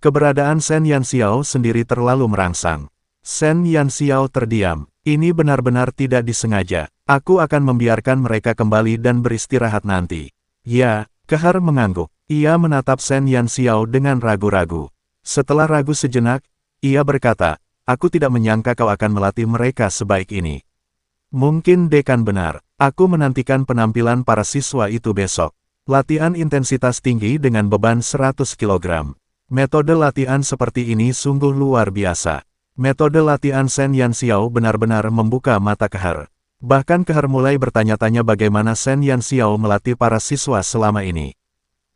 Keberadaan Shen Yanxiao sendiri terlalu merangsang. Shen Yanxiao terdiam. Ini benar-benar tidak disengaja. Aku akan membiarkan mereka kembali dan beristirahat nanti. Ya, Keher mengangguk. Ia menatap Shen Yanxiao dengan ragu-ragu. Setelah ragu sejenak, ia berkata, aku tidak menyangka kau akan melatih mereka sebaik ini. Mungkin dekan benar. Aku menantikan penampilan para siswa itu besok. Latihan intensitas tinggi dengan beban 100 kg. Metode latihan seperti ini sungguh luar biasa. Metode latihan Shen Yanxiao benar-benar membuka mata Keher. Bahkan Keher mulai bertanya-tanya bagaimana Shen Yanxiao melatih para siswa selama ini.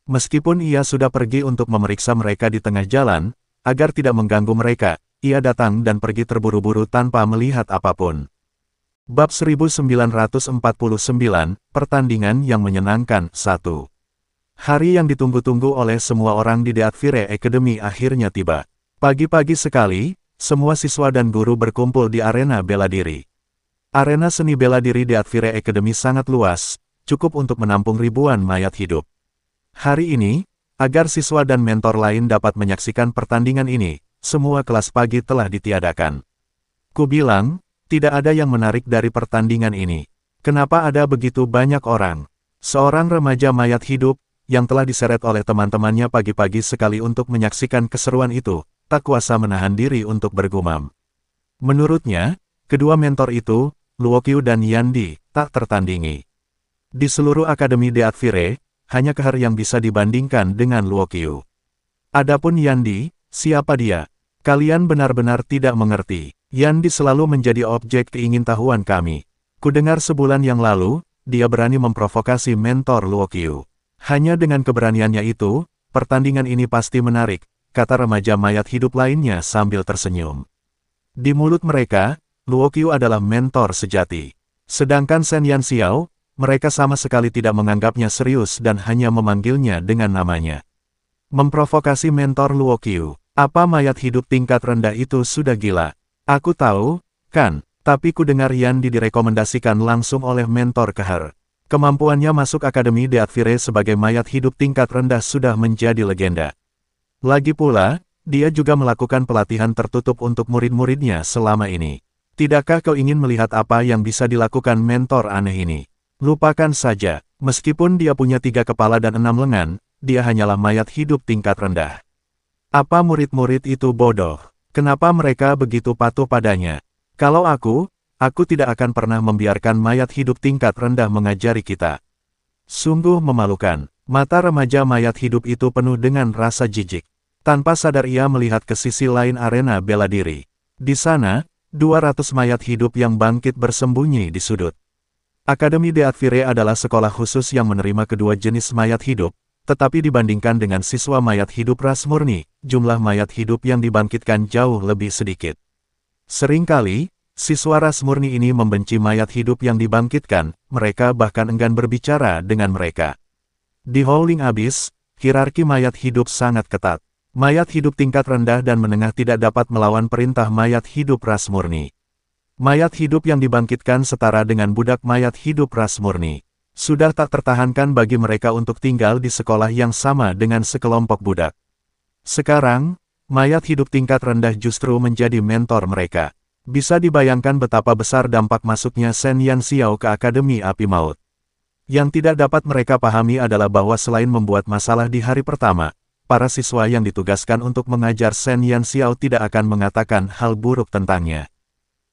Meskipun ia sudah pergi untuk memeriksa mereka di tengah jalan, agar tidak mengganggu mereka, ia datang dan pergi terburu-buru tanpa melihat apapun. Bab 1949, Pertandingan yang Menyenangkan 1. Hari yang ditunggu-tunggu oleh semua orang di Deathfire Academy akhirnya tiba. Pagi-pagi sekali, semua siswa dan guru berkumpul di arena bela diri. Arena seni bela diri Deathfire Academy sangat luas, cukup untuk menampung ribuan mayat hidup. Hari ini, agar siswa dan mentor lain dapat menyaksikan pertandingan ini, semua kelas pagi telah ditiadakan. Ku bilang, tidak ada yang menarik dari pertandingan ini. Kenapa ada begitu banyak orang? Seorang remaja mayat hidup, yang telah diseret oleh teman-temannya pagi-pagi sekali untuk menyaksikan keseruan itu, tak kuasa menahan diri untuk bergumam. Menurutnya, kedua mentor itu, Luokyu dan Yandi, tak tertandingi. Di seluruh Akademi Deathfire, hanya Keher yang bisa dibandingkan dengan Luokyu. Adapun Yandi, siapa dia? Kalian benar-benar tidak mengerti. Yandi selalu menjadi objek keingintahuan kami. Kudengar sebulan yang lalu, dia berani memprovokasi mentor Luokyu. Hanya dengan keberaniannya itu, pertandingan ini pasti menarik, kata remaja mayat hidup lainnya sambil tersenyum. Di mulut mereka, Luokyu adalah mentor sejati. Sedangkan Shen Yanxiao, mereka sama sekali tidak menganggapnya serius dan hanya memanggilnya dengan namanya. Memprovokasi mentor Luokyu, apa mayat hidup tingkat rendah itu sudah gila. Aku tahu, kan, tapi ku dengar Yandi direkomendasikan langsung oleh mentor Keher. Kemampuannya masuk Akademi Deathfire sebagai mayat hidup tingkat rendah sudah menjadi legenda. Lagi pula, dia juga melakukan pelatihan tertutup untuk murid-muridnya selama ini. Tidakkah kau ingin melihat apa yang bisa dilakukan mentor aneh ini? Lupakan saja, meskipun dia punya 3 kepala dan 6 lengan, dia hanyalah mayat hidup tingkat rendah. Apa murid-murid itu bodoh? Kenapa mereka begitu patuh padanya? Kalau aku tidak akan pernah membiarkan mayat hidup tingkat rendah mengajari kita. Sungguh memalukan. Mata remaja mayat hidup itu penuh dengan rasa jijik. Tanpa sadar ia melihat ke sisi lain arena bela diri. Di sana, 200 mayat hidup yang bangkit bersembunyi di sudut. Akademi Deathfire adalah sekolah khusus yang menerima kedua jenis mayat hidup, tetapi dibandingkan dengan siswa mayat hidup ras murni, jumlah mayat hidup yang dibangkitkan jauh lebih sedikit. Seringkali, siswa ras murni ini membenci mayat hidup yang dibangkitkan, mereka bahkan enggan berbicara dengan mereka. Di Howling Abyss, hierarki mayat hidup sangat ketat. Mayat hidup tingkat rendah dan menengah tidak dapat melawan perintah mayat hidup ras murni. Mayat hidup yang dibangkitkan setara dengan budak mayat hidup ras murni. Sudah tak tertahankan bagi mereka untuk tinggal di sekolah yang sama dengan sekelompok budak. Sekarang, mayat hidup tingkat rendah justru menjadi mentor mereka. Bisa dibayangkan betapa besar dampak masuknya Shen Yanxiao ke Akademi Api Maut. Yang tidak dapat mereka pahami adalah bahwa selain membuat masalah di hari pertama, para siswa yang ditugaskan untuk mengajar Shen Yanxiao tidak akan mengatakan hal buruk tentangnya.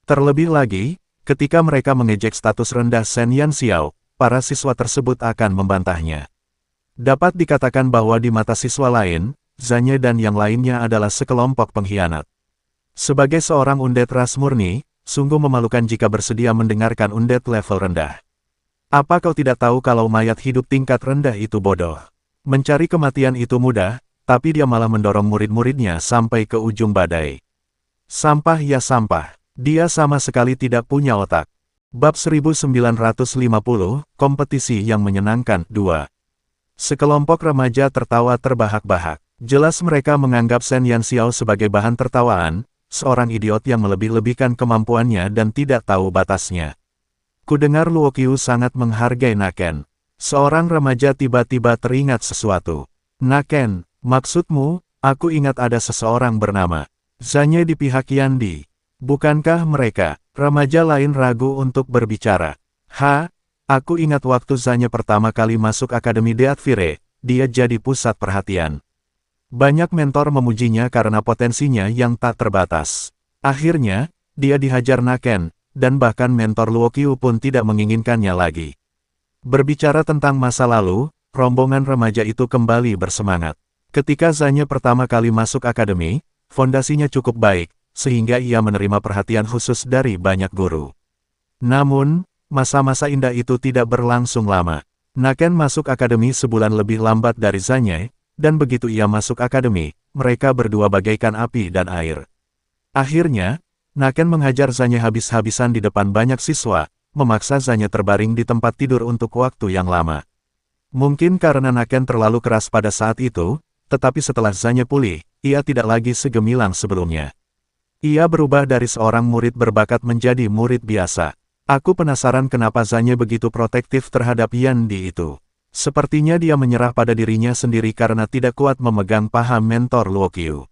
Terlebih lagi, ketika mereka mengejek status rendah Shen Yanxiao, para siswa tersebut akan membantahnya. Dapat dikatakan bahwa di mata siswa lain, Zanyai dan yang lainnya adalah sekelompok pengkhianat. Sebagai seorang undead ras murni, sungguh memalukan jika bersedia mendengarkan undead level rendah. Apa kau tidak tahu kalau mayat hidup tingkat rendah itu bodoh? Mencari kematian itu mudah, tapi dia malah mendorong murid-muridnya sampai ke ujung badai. Sampah ya sampah. Dia sama sekali tidak punya otak. Bab 1950, Kompetisi yang Menyenangkan 2. Sekelompok remaja tertawa terbahak-bahak. Jelas mereka menganggap Shen Yanxiao sebagai bahan tertawaan, seorang idiot yang melebih-lebihkan kemampuannya dan tidak tahu batasnya. Kudengar Luo Qiu sangat menghargai Naken. Seorang remaja tiba-tiba teringat sesuatu. Naken, maksudmu, aku ingat ada seseorang bernama Zanye di pihak Yandi. Bukankah mereka? Remaja lain ragu untuk berbicara. Aku ingat waktu Zanye pertama kali masuk Akademi Deatvire, dia jadi pusat perhatian. Banyak mentor memujinya karena potensinya yang tak terbatas. Akhirnya, dia dihajar Naken, dan bahkan mentor Luo Qiu pun tidak menginginkannya lagi. Berbicara tentang masa lalu, rombongan remaja itu kembali bersemangat. Ketika Zanye pertama kali masuk akademi, fondasinya cukup baik, sehingga ia menerima perhatian khusus dari banyak guru. Namun, masa-masa indah itu tidak berlangsung lama. Naken masuk akademi sebulan lebih lambat dari Zanye, dan begitu ia masuk akademi, mereka berdua bagaikan api dan air. Akhirnya, Naken menghajar Zanye habis-habisan di depan banyak siswa, memaksa Zanye terbaring di tempat tidur untuk waktu yang lama. Mungkin karena Naken terlalu keras pada saat itu, tetapi setelah Zanye pulih, ia tidak lagi segemilang sebelumnya. Ia berubah dari seorang murid berbakat menjadi murid biasa. Aku penasaran kenapa Zanye begitu protektif terhadap Yandi itu. Sepertinya dia menyerah pada dirinya sendiri karena tidak kuat memegang paham mentor Luo Qiu.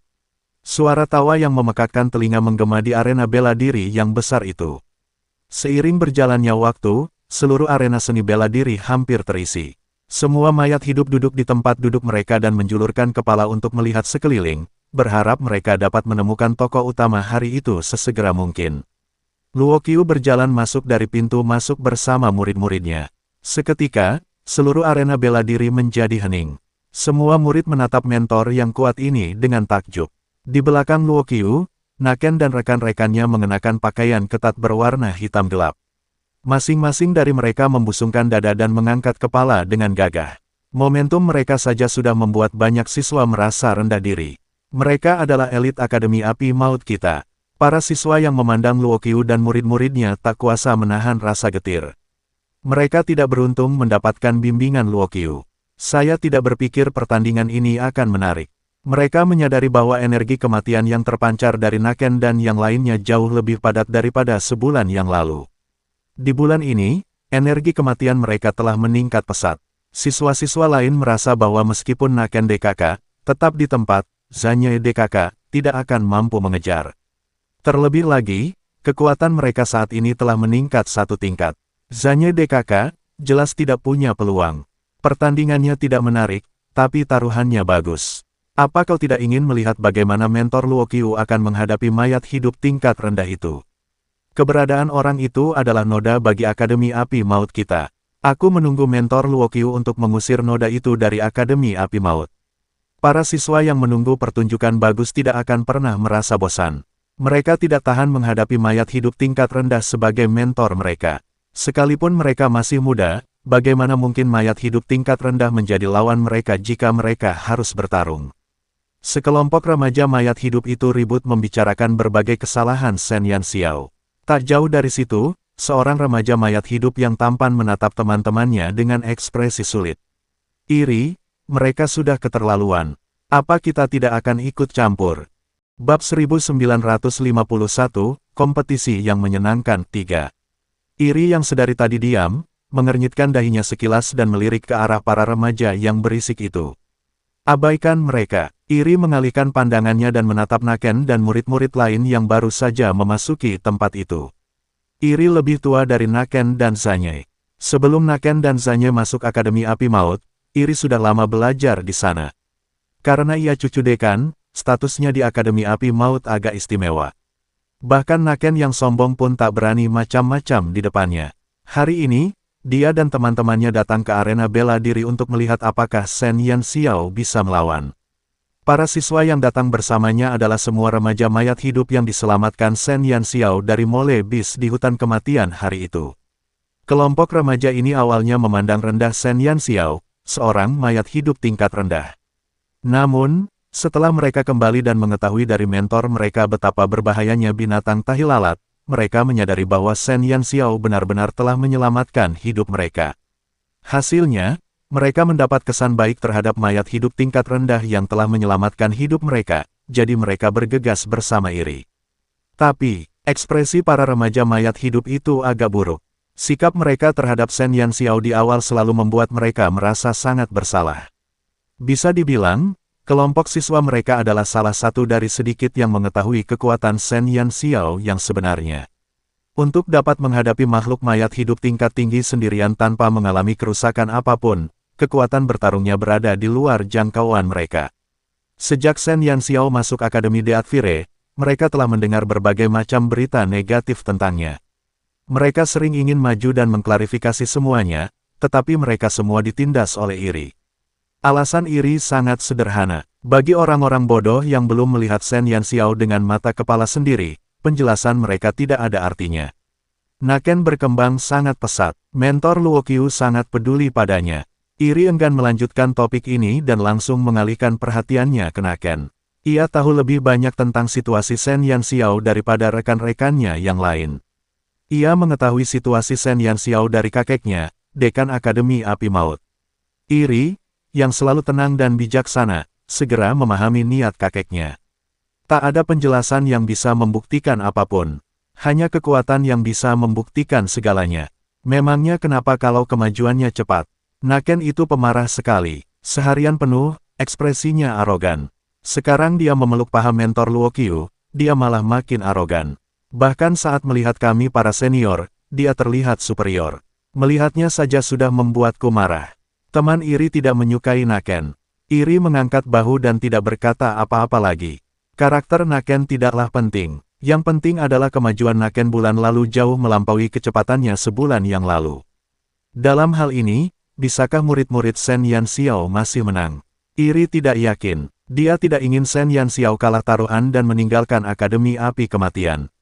Suara tawa yang memekakkan telinga menggema di arena bela diri yang besar itu. Seiring berjalannya waktu, seluruh arena seni bela diri hampir terisi. Semua mayat hidup duduk di tempat duduk mereka dan menjulurkan kepala untuk melihat sekeliling, berharap mereka dapat menemukan tokoh utama hari itu sesegera mungkin. Luo Qiu berjalan masuk dari pintu masuk bersama murid-muridnya. Seketika, seluruh arena bela diri menjadi hening. Semua murid menatap mentor yang kuat ini dengan takjub. Di belakang Luo Qiu, Naken dan rekan-rekannya mengenakan pakaian ketat berwarna hitam gelap. Masing-masing dari mereka membusungkan dada dan mengangkat kepala dengan gagah. Momentum mereka saja sudah membuat banyak siswa merasa rendah diri. Mereka adalah elit Akademi Api Maut kita. Para siswa yang memandang Luo Qiu dan murid-muridnya tak kuasa menahan rasa getir. Mereka tidak beruntung mendapatkan bimbingan Luo Qiu. Saya tidak berpikir pertandingan ini akan menarik. Mereka menyadari bahwa energi kematian yang terpancar dari Naken dan yang lainnya jauh lebih padat daripada sebulan yang lalu. Di bulan ini, energi kematian mereka telah meningkat pesat. Siswa-siswa lain merasa bahwa meskipun Naken DKK tetap di tempat, Zanye DKK tidak akan mampu mengejar. Terlebih lagi, kekuatan mereka saat ini telah meningkat satu tingkat. Zanye DKK jelas tidak punya peluang. Pertandingannya tidak menarik, tapi taruhannya bagus. Apa kau tidak ingin melihat bagaimana mentor Luo Qiu akan menghadapi mayat hidup tingkat rendah itu? Keberadaan orang itu adalah noda bagi Akademi Api Maut kita. Aku menunggu mentor Luo Qiu untuk mengusir noda itu dari Akademi Api Maut. Para siswa yang menunggu pertunjukan bagus tidak akan pernah merasa bosan. Mereka tidak tahan menghadapi mayat hidup tingkat rendah sebagai mentor mereka. Sekalipun mereka masih muda, bagaimana mungkin mayat hidup tingkat rendah menjadi lawan mereka jika mereka harus bertarung? Sekelompok remaja mayat hidup itu ribut membicarakan berbagai kesalahan Shen Yanxiao. Tak jauh dari situ, seorang remaja mayat hidup yang tampan menatap teman-temannya dengan ekspresi sulit. Iri, mereka sudah keterlaluan. Apa kita tidak akan ikut campur? Bab 1951, Kompetisi yang Menyenangkan 3. Iri yang sedari tadi diam, mengernyitkan dahinya sekilas dan melirik ke arah para remaja yang berisik itu. Abaikan mereka. Iri mengalihkan pandangannya dan menatap Naken dan murid-murid lain yang baru saja memasuki tempat itu. Iri lebih tua dari Naken dan Zanye. Sebelum Naken dan Zanye masuk Akademi Api Maut, Iri sudah lama belajar di sana. Karena ia cucu dekan, statusnya di Akademi Api Maut agak istimewa. Bahkan Naken yang sombong pun tak berani macam-macam di depannya. Hari ini, dia dan teman-temannya datang ke arena bela diri untuk melihat apakah Shen Yanxiao bisa melawan. Para siswa yang datang bersamanya adalah semua remaja mayat hidup yang diselamatkan Shen Yanxiao dari Mole Bis di hutan kematian hari itu. Kelompok remaja ini awalnya memandang rendah Shen Yanxiao, seorang mayat hidup tingkat rendah. Namun, setelah mereka kembali dan mengetahui dari mentor mereka betapa berbahayanya binatang tahi lalat, mereka menyadari bahwa Shen Yanxiao benar-benar telah menyelamatkan hidup mereka. Hasilnya, mereka mendapat kesan baik terhadap mayat hidup tingkat rendah yang telah menyelamatkan hidup mereka, jadi mereka bergegas bersama iri. Tapi, ekspresi para remaja mayat hidup itu agak buruk. Sikap mereka terhadap Shen Yanxiao di awal selalu membuat mereka merasa sangat bersalah. Bisa dibilang, kelompok siswa mereka adalah salah satu dari sedikit yang mengetahui kekuatan Shen Yanxiao yang sebenarnya. Untuk dapat menghadapi makhluk mayat hidup tingkat tinggi sendirian tanpa mengalami kerusakan apapun, kekuatan bertarungnya berada di luar jangkauan mereka. Sejak Shen Yanxiao masuk Akademi De Advire, mereka telah mendengar berbagai macam berita negatif tentangnya. Mereka sering ingin maju dan mengklarifikasi semuanya, tetapi mereka semua ditindas oleh iri. Alasan iri sangat sederhana. Bagi orang-orang bodoh yang belum melihat Shen Yanxiao dengan mata kepala sendiri, penjelasan mereka tidak ada artinya. Naken berkembang sangat pesat. Mentor Luo Qiu sangat peduli padanya. Iri enggan melanjutkan topik ini dan langsung mengalihkan perhatiannya ke Naken. Ia tahu lebih banyak tentang situasi Shen Yanxiao daripada rekan-rekannya yang lain. Ia mengetahui situasi Shen Yanxiao dari kakeknya, Dekan Akademi Api Maut. Iri, yang selalu tenang dan bijaksana, segera memahami niat kakeknya. Tak ada penjelasan yang bisa membuktikan apapun. Hanya kekuatan yang bisa membuktikan segalanya. Memangnya kenapa kalau kemajuannya cepat? Naken itu pemarah sekali. Seharian penuh, ekspresinya arogan. Sekarang dia memeluk paha mentor Luo Qiu, dia malah makin arogan. Bahkan saat melihat kami para senior, dia terlihat superior. Melihatnya saja sudah membuatku marah. Teman iri tidak menyukai Naken. Iri mengangkat bahu dan tidak berkata apa-apa lagi. Karakter Naken tidaklah penting. Yang penting adalah kemajuan Naken bulan lalu jauh melampaui kecepatannya sebulan yang lalu. Dalam hal ini, bisakah murid-murid Shen Yanxiao masih menang? Iri tidak yakin. Dia tidak ingin Shen Yanxiao kalah taruhan dan meninggalkan Akademi Api Kematian.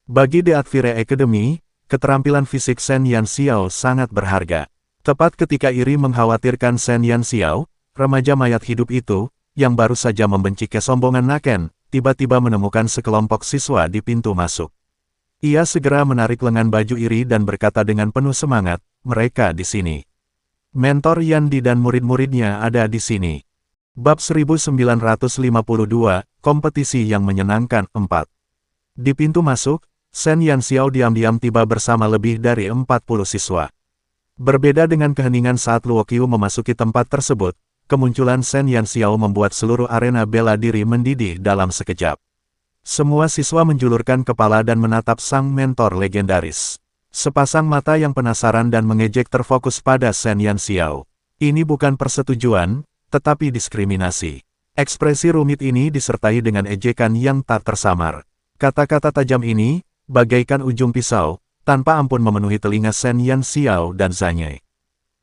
Bagi De Advire Academy, keterampilan fisik Shen Yanxiao sangat berharga. Tepat ketika iri mengkhawatirkan Shen Yanxiao, remaja mayat hidup itu, yang baru saja membenci kesombongan Naken, tiba-tiba menemukan sekelompok siswa di pintu masuk. Ia segera menarik lengan baju iri dan berkata dengan penuh semangat, mereka di sini. Mentor Yandi dan murid-muridnya ada di sini. Bab 1952, Kompetisi yang Menyenangkan 4. Di pintu masuk, Shen Yanxiao diam-diam tiba bersama lebih dari 40 siswa. Berbeda dengan keheningan saat Luo Qiu memasuki tempat tersebut, kemunculan Shen Yanxiao membuat seluruh arena bela diri mendidih dalam sekejap. Semua siswa menjulurkan kepala dan menatap sang mentor legendaris. Sepasang mata yang penasaran dan mengejek terfokus pada Shen Yanxiao. Ini bukan persetujuan, tetapi diskriminasi. Ekspresi rumit ini disertai dengan ejekan yang tak tersamar. Kata-kata tajam ini, bagaikan ujung pisau, tanpa ampun memenuhi telinga Shen Yanxiao dan Zanyai.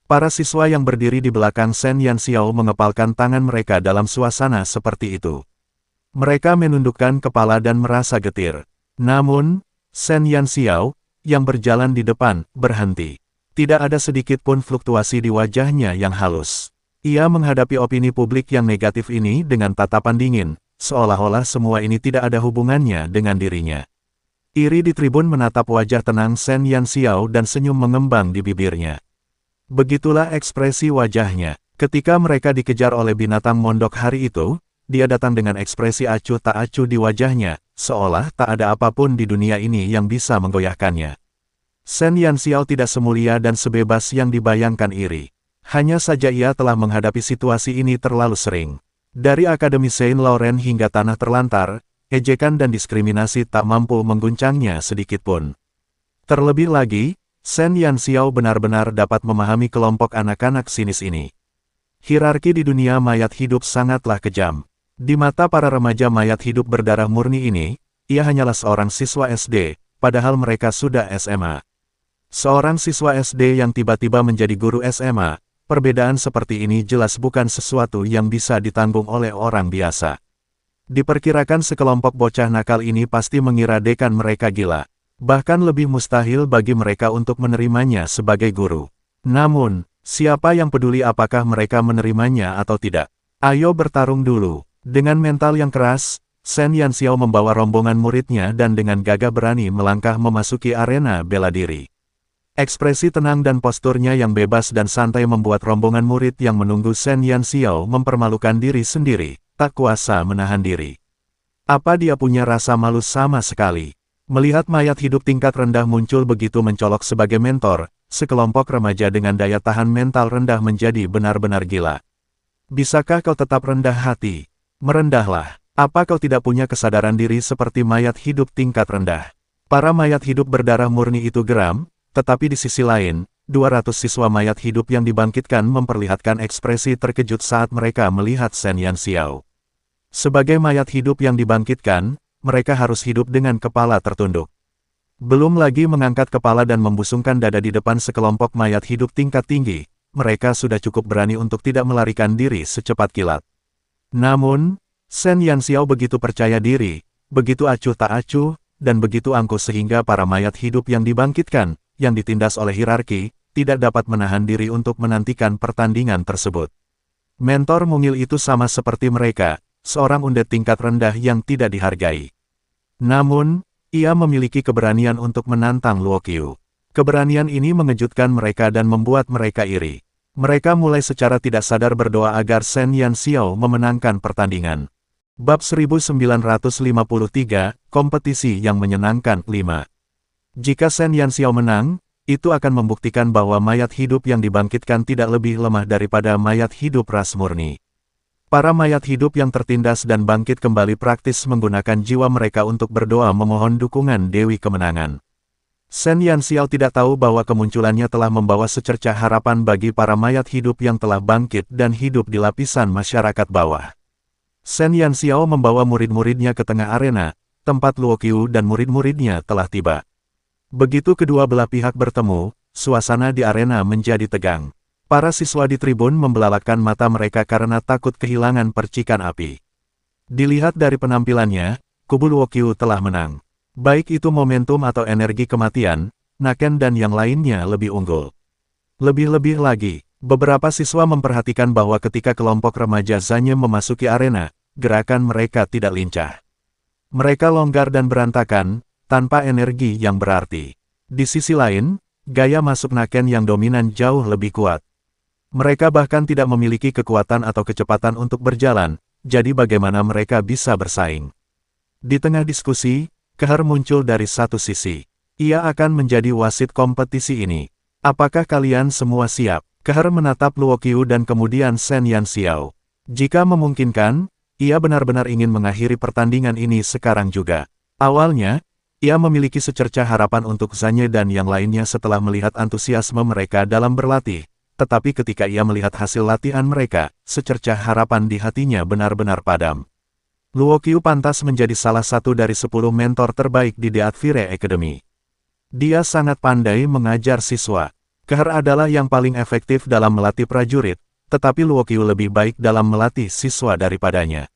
Para siswa yang berdiri di belakang Shen Yanxiao mengepalkan tangan mereka dalam suasana seperti itu. Mereka menundukkan kepala dan merasa getir. Namun, Shen Yanxiao, yang berjalan di depan, berhenti. Tidak ada sedikit pun fluktuasi di wajahnya yang halus. Ia menghadapi opini publik yang negatif ini dengan tatapan dingin, seolah-olah semua ini tidak ada hubungannya dengan dirinya. Iri di tribun menatap wajah tenang Shen Yanxiao dan senyum mengembang di bibirnya. Begitulah ekspresi wajahnya. Ketika mereka dikejar oleh binatang mondok hari itu, dia datang dengan ekspresi acuh tak acuh di wajahnya, seolah tak ada apapun di dunia ini yang bisa menggoyahkannya. Shen Yanxiao tidak semulia dan sebebas yang dibayangkan iri. Hanya saja ia telah menghadapi situasi ini terlalu sering. Dari Akademi Saint Laurent hingga tanah terlantar, ejekan dan diskriminasi tak mampu mengguncangnya sedikitpun. Terlebih lagi, Shen Yanxiao benar-benar dapat memahami kelompok anak-anak sinis ini. Hierarki di dunia mayat hidup sangatlah kejam. Di mata para remaja mayat hidup berdarah murni ini, ia hanyalah seorang siswa SD, padahal mereka sudah SMA. Seorang siswa SD yang tiba-tiba menjadi guru SMA, perbedaan seperti ini jelas bukan sesuatu yang bisa ditanggung oleh orang biasa. Diperkirakan sekelompok bocah nakal ini pasti mengira dekan mereka gila. Bahkan lebih mustahil bagi mereka untuk menerimanya sebagai guru. Namun, siapa yang peduli apakah mereka menerimanya atau tidak? Ayo bertarung dulu. Dengan mental yang keras, Shen Yanxiao membawa rombongan muridnya dan dengan gagah berani melangkah memasuki arena bela diri. Ekspresi tenang dan posturnya yang bebas dan santai membuat rombongan murid yang menunggu Shen Yanxiao mempermalukan diri sendiri, tak kuasa menahan diri. Apa dia punya rasa malu sama sekali? Melihat mayat hidup tingkat rendah muncul begitu mencolok sebagai mentor, sekelompok remaja dengan daya tahan mental rendah menjadi benar-benar gila. Bisakah kau tetap rendah hati? Merendahlah. Apa kau tidak punya kesadaran diri seperti mayat hidup tingkat rendah? Para mayat hidup berdarah murni itu geram, tetapi di sisi lain, 200 siswa mayat hidup yang dibangkitkan memperlihatkan ekspresi terkejut saat mereka melihat Shen Yanxiao. Sebagai mayat hidup yang dibangkitkan, mereka harus hidup dengan kepala tertunduk. Belum lagi mengangkat kepala dan membusungkan dada di depan sekelompok mayat hidup tingkat tinggi, mereka sudah cukup berani untuk tidak melarikan diri secepat kilat. Namun, Shen Yanxiao begitu percaya diri, begitu acuh tak acuh, dan begitu angkuh sehingga para mayat hidup yang dibangkitkan, yang ditindas oleh hierarki, tidak dapat menahan diri untuk menantikan pertandingan tersebut. Mentor mungil itu sama seperti mereka, seorang undet tingkat rendah yang tidak dihargai. Namun, ia memiliki keberanian untuk menantang Luo Qiu. Keberanian ini mengejutkan mereka dan membuat mereka iri. Mereka mulai secara tidak sadar berdoa agar Shen Yanxiao memenangkan pertandingan. Bab 1953, Kompetisi yang Menyenangkan 5. Jika Shen Yanxiao menang, itu akan membuktikan bahwa mayat hidup yang dibangkitkan tidak lebih lemah daripada mayat hidup ras murni. Para mayat hidup yang tertindas dan bangkit kembali praktis menggunakan jiwa mereka untuk berdoa memohon dukungan Dewi Kemenangan. Shen Yanxiao tidak tahu bahwa kemunculannya telah membawa secercah harapan bagi para mayat hidup yang telah bangkit dan hidup di lapisan masyarakat bawah. Shen Yanxiao membawa murid-muridnya ke tengah arena, tempat Luo Qiu dan murid-muridnya telah tiba. Begitu kedua belah pihak bertemu, suasana di arena menjadi tegang. Para siswa di tribun membelalakkan mata mereka karena takut kehilangan percikan api. Dilihat dari penampilannya, kubu Luo Qiu telah menang. Baik itu momentum atau energi kematian, Naken dan yang lainnya lebih unggul. Lebih-lebih lagi, beberapa siswa memperhatikan bahwa ketika kelompok remaja Zanye memasuki arena, gerakan mereka tidak lincah. Mereka longgar dan berantakan, tanpa energi yang berarti. Di sisi lain, gaya masuk Naken yang dominan jauh lebih kuat. Mereka bahkan tidak memiliki kekuatan atau kecepatan untuk berjalan, jadi bagaimana mereka bisa bersaing? Di tengah diskusi, Keher muncul dari satu sisi. Ia akan menjadi wasit kompetisi ini. Apakah kalian semua siap? Keher menatap Luo Qiu dan kemudian Shen Yanxiao. Jika memungkinkan, ia benar-benar ingin mengakhiri pertandingan ini sekarang juga. Awalnya, ia memiliki secercah harapan untuk Zanye dan yang lainnya setelah melihat antusiasme mereka dalam berlatih. Tetapi ketika ia melihat hasil latihan mereka, secercah harapan di hatinya benar-benar padam. Luo Qiu pantas menjadi salah satu dari 10 mentor terbaik di The Adfire Academy. Dia sangat pandai mengajar siswa. Keher adalah yang paling efektif dalam melatih prajurit, tetapi Luo Qiu lebih baik dalam melatih siswa daripadanya.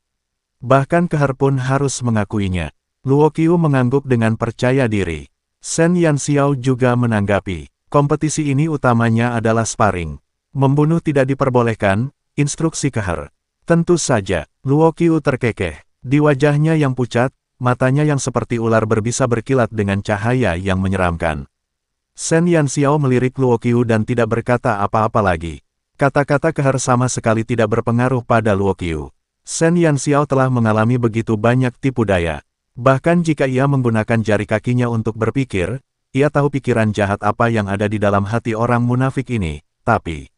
Bahkan Keher pun harus mengakuinya. Luo Qiu mengangguk dengan percaya diri. Shen Yanxiao juga menanggapi. Kompetisi ini utamanya adalah sparring. Membunuh tidak diperbolehkan, instruksi Keher. Tentu saja, Luo Qiu terkekeh. Di wajahnya yang pucat, matanya yang seperti ular berbisa berkilat dengan cahaya yang menyeramkan. Shen Yanxiao melirik Luo Qiu dan tidak berkata apa-apa lagi. Kata-kata Keher sama sekali tidak berpengaruh pada Luo Qiu. Shen Yanxiao telah mengalami begitu banyak tipu daya. Bahkan jika ia menggunakan jari kakinya untuk berpikir, ia tahu pikiran jahat apa yang ada di dalam hati orang munafik ini, tapi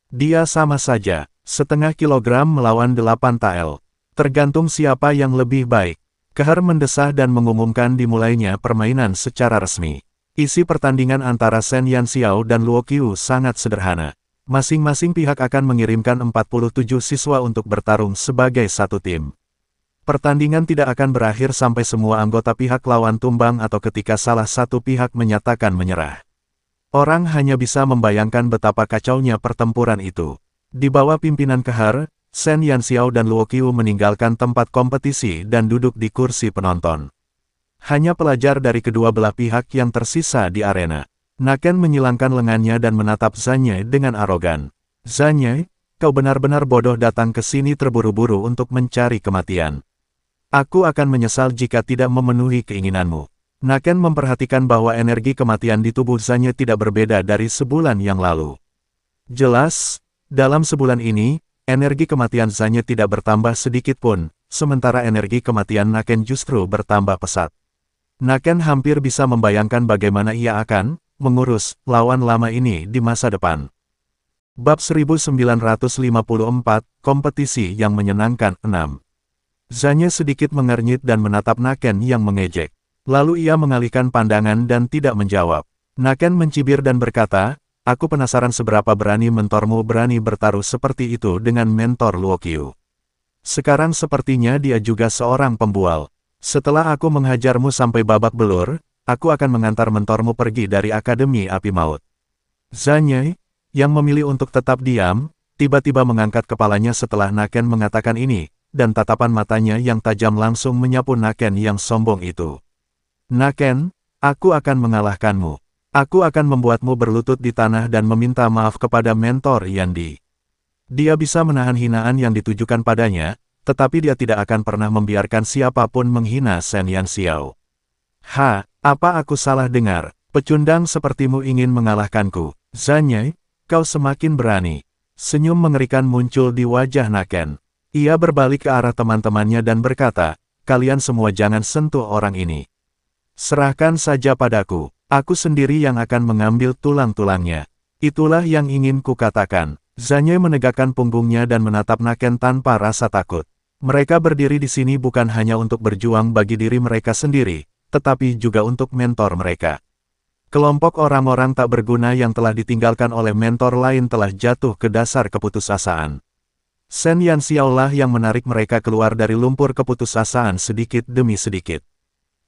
dia sama saja, setengah kilogram melawan 8 tael. Tergantung siapa yang lebih baik. Keher mendesah dan mengumumkan dimulainya permainan secara resmi. Isi pertandingan antara Shen Yanxiao dan Luo Qiu sangat sederhana. Masing-masing pihak akan mengirimkan 47 siswa untuk bertarung sebagai satu tim. Pertandingan tidak akan berakhir sampai semua anggota pihak lawan tumbang atau ketika salah satu pihak menyatakan menyerah. Orang hanya bisa membayangkan betapa kacaunya pertempuran itu. Di bawah pimpinan Kehar, Shen Yanxiao dan Luo Qiu meninggalkan tempat kompetisi dan duduk di kursi penonton. Hanya pelajar dari kedua belah pihak yang tersisa di arena. Naken menyilangkan lengannya dan menatap Zanye dengan arogan. Zanye, kau benar-benar bodoh datang ke sini terburu-buru untuk mencari kematian. Aku akan menyesal jika tidak memenuhi keinginanmu. Naken memperhatikan bahwa energi kematian di tubuh Zanye tidak berbeda dari sebulan yang lalu. Jelas, dalam sebulan ini, energi kematian Zanye tidak bertambah sedikit pun, sementara energi kematian Naken justru bertambah pesat. Naken hampir bisa membayangkan bagaimana ia akan mengurus lawan lama ini di masa depan. Bab 1954, Kompetisi yang Menyenangkan 6. Zanye sedikit mengernyit dan menatap Naken yang mengejek. Lalu ia mengalihkan pandangan dan tidak menjawab. Naken mencibir dan berkata, "Aku penasaran seberapa berani mentormu berani bertaruh seperti itu dengan mentor Luo Qiu. Sekarang sepertinya dia juga seorang pembual. Setelah aku menghajarmu sampai babak belur, aku akan mengantar mentormu pergi dari Akademi Api Maut." Zanye, yang memilih untuk tetap diam, tiba-tiba mengangkat kepalanya setelah Naken mengatakan ini, dan tatapan matanya yang tajam langsung menyapu Naken yang sombong itu. "Naken, aku akan mengalahkanmu. Aku akan membuatmu berlutut di tanah dan meminta maaf kepada mentor Yandi." Dia bisa menahan hinaan yang ditujukan padanya, tetapi dia tidak akan pernah membiarkan siapapun menghina Shen Yanxiao. Apa aku salah dengar? Pecundang sepertimu ingin mengalahkanku. Zanye, kau semakin berani." Senyum mengerikan muncul di wajah Naken. Ia berbalik ke arah teman-temannya dan berkata, "Kalian semua jangan sentuh orang ini. Serahkan saja padaku. Aku sendiri yang akan mengambil tulang-tulangnya." "Itulah yang ingin kukatakan." Zanye menegakkan punggungnya dan menatap Naken tanpa rasa takut. Mereka berdiri di sini bukan hanya untuk berjuang bagi diri mereka sendiri, tetapi juga untuk mentor mereka. Kelompok orang-orang tak berguna yang telah ditinggalkan oleh mentor lain telah jatuh ke dasar keputusasaan. Shen Yanxiao lah yang menarik mereka keluar dari lumpur keputusasaan sedikit demi sedikit.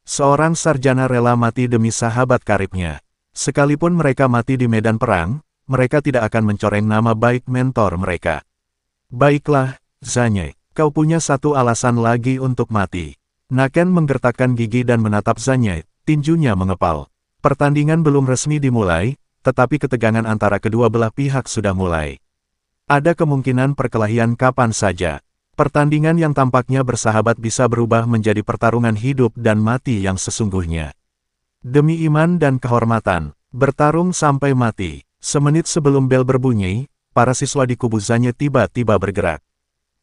Seorang sarjana rela mati demi sahabat karibnya. Sekalipun mereka mati di medan perang, mereka tidak akan mencoreng nama baik mentor mereka. "Baiklah, Zanye, kau punya satu alasan lagi untuk mati." Naken menggertakkan gigi dan menatap Zanye, tinjunya mengepal. Pertandingan belum resmi dimulai, tetapi ketegangan antara kedua belah pihak sudah mulai. Ada kemungkinan perkelahian kapan saja. Pertandingan yang tampaknya bersahabat bisa berubah menjadi pertarungan hidup dan mati yang sesungguhnya. Demi iman dan kehormatan, bertarung sampai mati. Semenit sebelum bel berbunyi, para siswa di kubu Zanye tiba-tiba bergerak.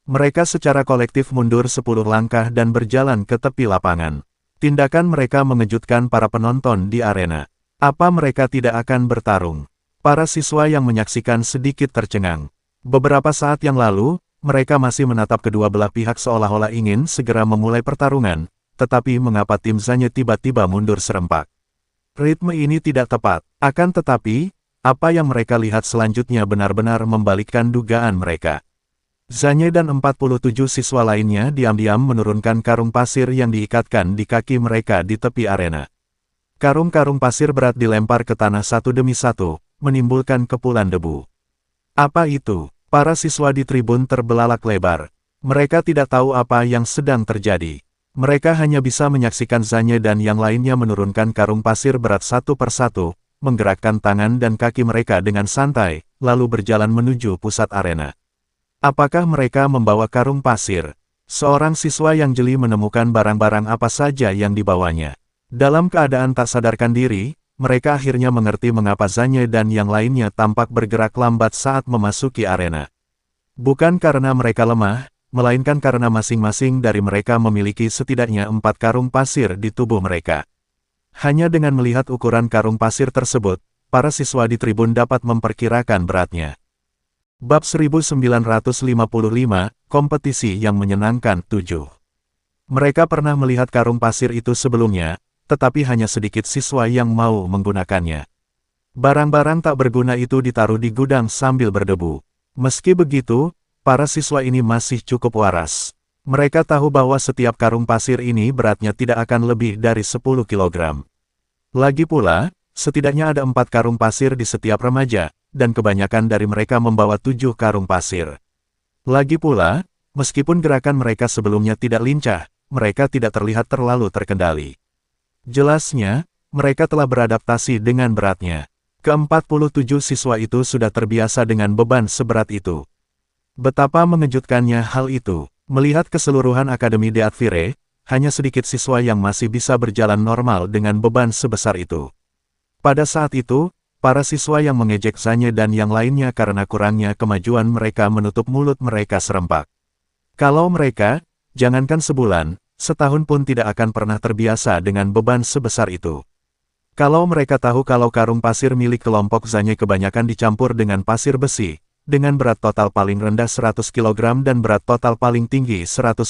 Mereka secara kolektif mundur 10 langkah dan berjalan ke tepi lapangan. Tindakan mereka mengejutkan para penonton di arena. Apa mereka tidak akan bertarung? Para siswa yang menyaksikan sedikit tercengang. Beberapa saat yang lalu, mereka masih menatap kedua belah pihak seolah-olah ingin segera memulai pertarungan, tetapi mengapa tim Zanye tiba-tiba mundur serempak? Ritme ini tidak tepat, akan tetapi, apa yang mereka lihat selanjutnya benar-benar membalikkan dugaan mereka. Zanye dan 47 siswa lainnya diam-diam menurunkan karung pasir yang diikatkan di kaki mereka di tepi arena. Karung-karung pasir berat dilempar ke tanah satu demi satu, menimbulkan kepulan debu. Apa itu? Para siswa di tribun terbelalak lebar. Mereka tidak tahu apa yang sedang terjadi. Mereka hanya bisa menyaksikan Zanye dan yang lainnya menurunkan karung pasir berat satu persatu, menggerakkan tangan dan kaki mereka dengan santai, lalu berjalan menuju pusat arena. Apakah mereka membawa karung pasir? Seorang siswa yang jeli menemukan barang-barang apa saja yang dibawanya. Dalam keadaan tak sadarkan diri, mereka akhirnya mengerti mengapa Zanye dan yang lainnya tampak bergerak lambat saat memasuki arena. Bukan karena mereka lemah, melainkan karena masing-masing dari mereka memiliki setidaknya 4 karung pasir di tubuh mereka. Hanya dengan melihat ukuran karung pasir tersebut, para siswa di tribun dapat memperkirakan beratnya. Bab 1955, Kompetisi yang Menyenangkan 7. Mereka pernah melihat karung pasir itu sebelumnya, tetapi hanya sedikit siswa yang mau menggunakannya. Barang-barang tak berguna itu ditaruh di gudang sambil berdebu. Meski begitu, para siswa ini masih cukup waras. Mereka tahu bahwa setiap karung pasir ini beratnya tidak akan lebih dari 10 kg. Lagi pula, setidaknya ada 4 karung pasir di setiap remaja, dan kebanyakan dari mereka membawa 7 karung pasir. Lagi pula, meskipun gerakan mereka sebelumnya tidak lincah, mereka tidak terlihat terlalu terkendali. Jelasnya, mereka telah beradaptasi dengan beratnya. Ke-47 siswa itu sudah terbiasa dengan beban seberat itu. Betapa mengejutkannya hal itu. Melihat keseluruhan Akademi de Advire, hanya sedikit siswa yang masih bisa berjalan normal dengan beban sebesar itu. Pada saat itu, para siswa yang mengejek Zanye dan yang lainnya karena kurangnya kemajuan mereka menutup mulut mereka serempak. Kalau mereka, jangankan sebulan, setahun pun tidak akan pernah terbiasa dengan beban sebesar itu. Kalau mereka tahu kalau karung pasir milik kelompok Zanye kebanyakan dicampur dengan pasir besi, dengan berat total paling rendah 100 kg dan berat total paling tinggi 150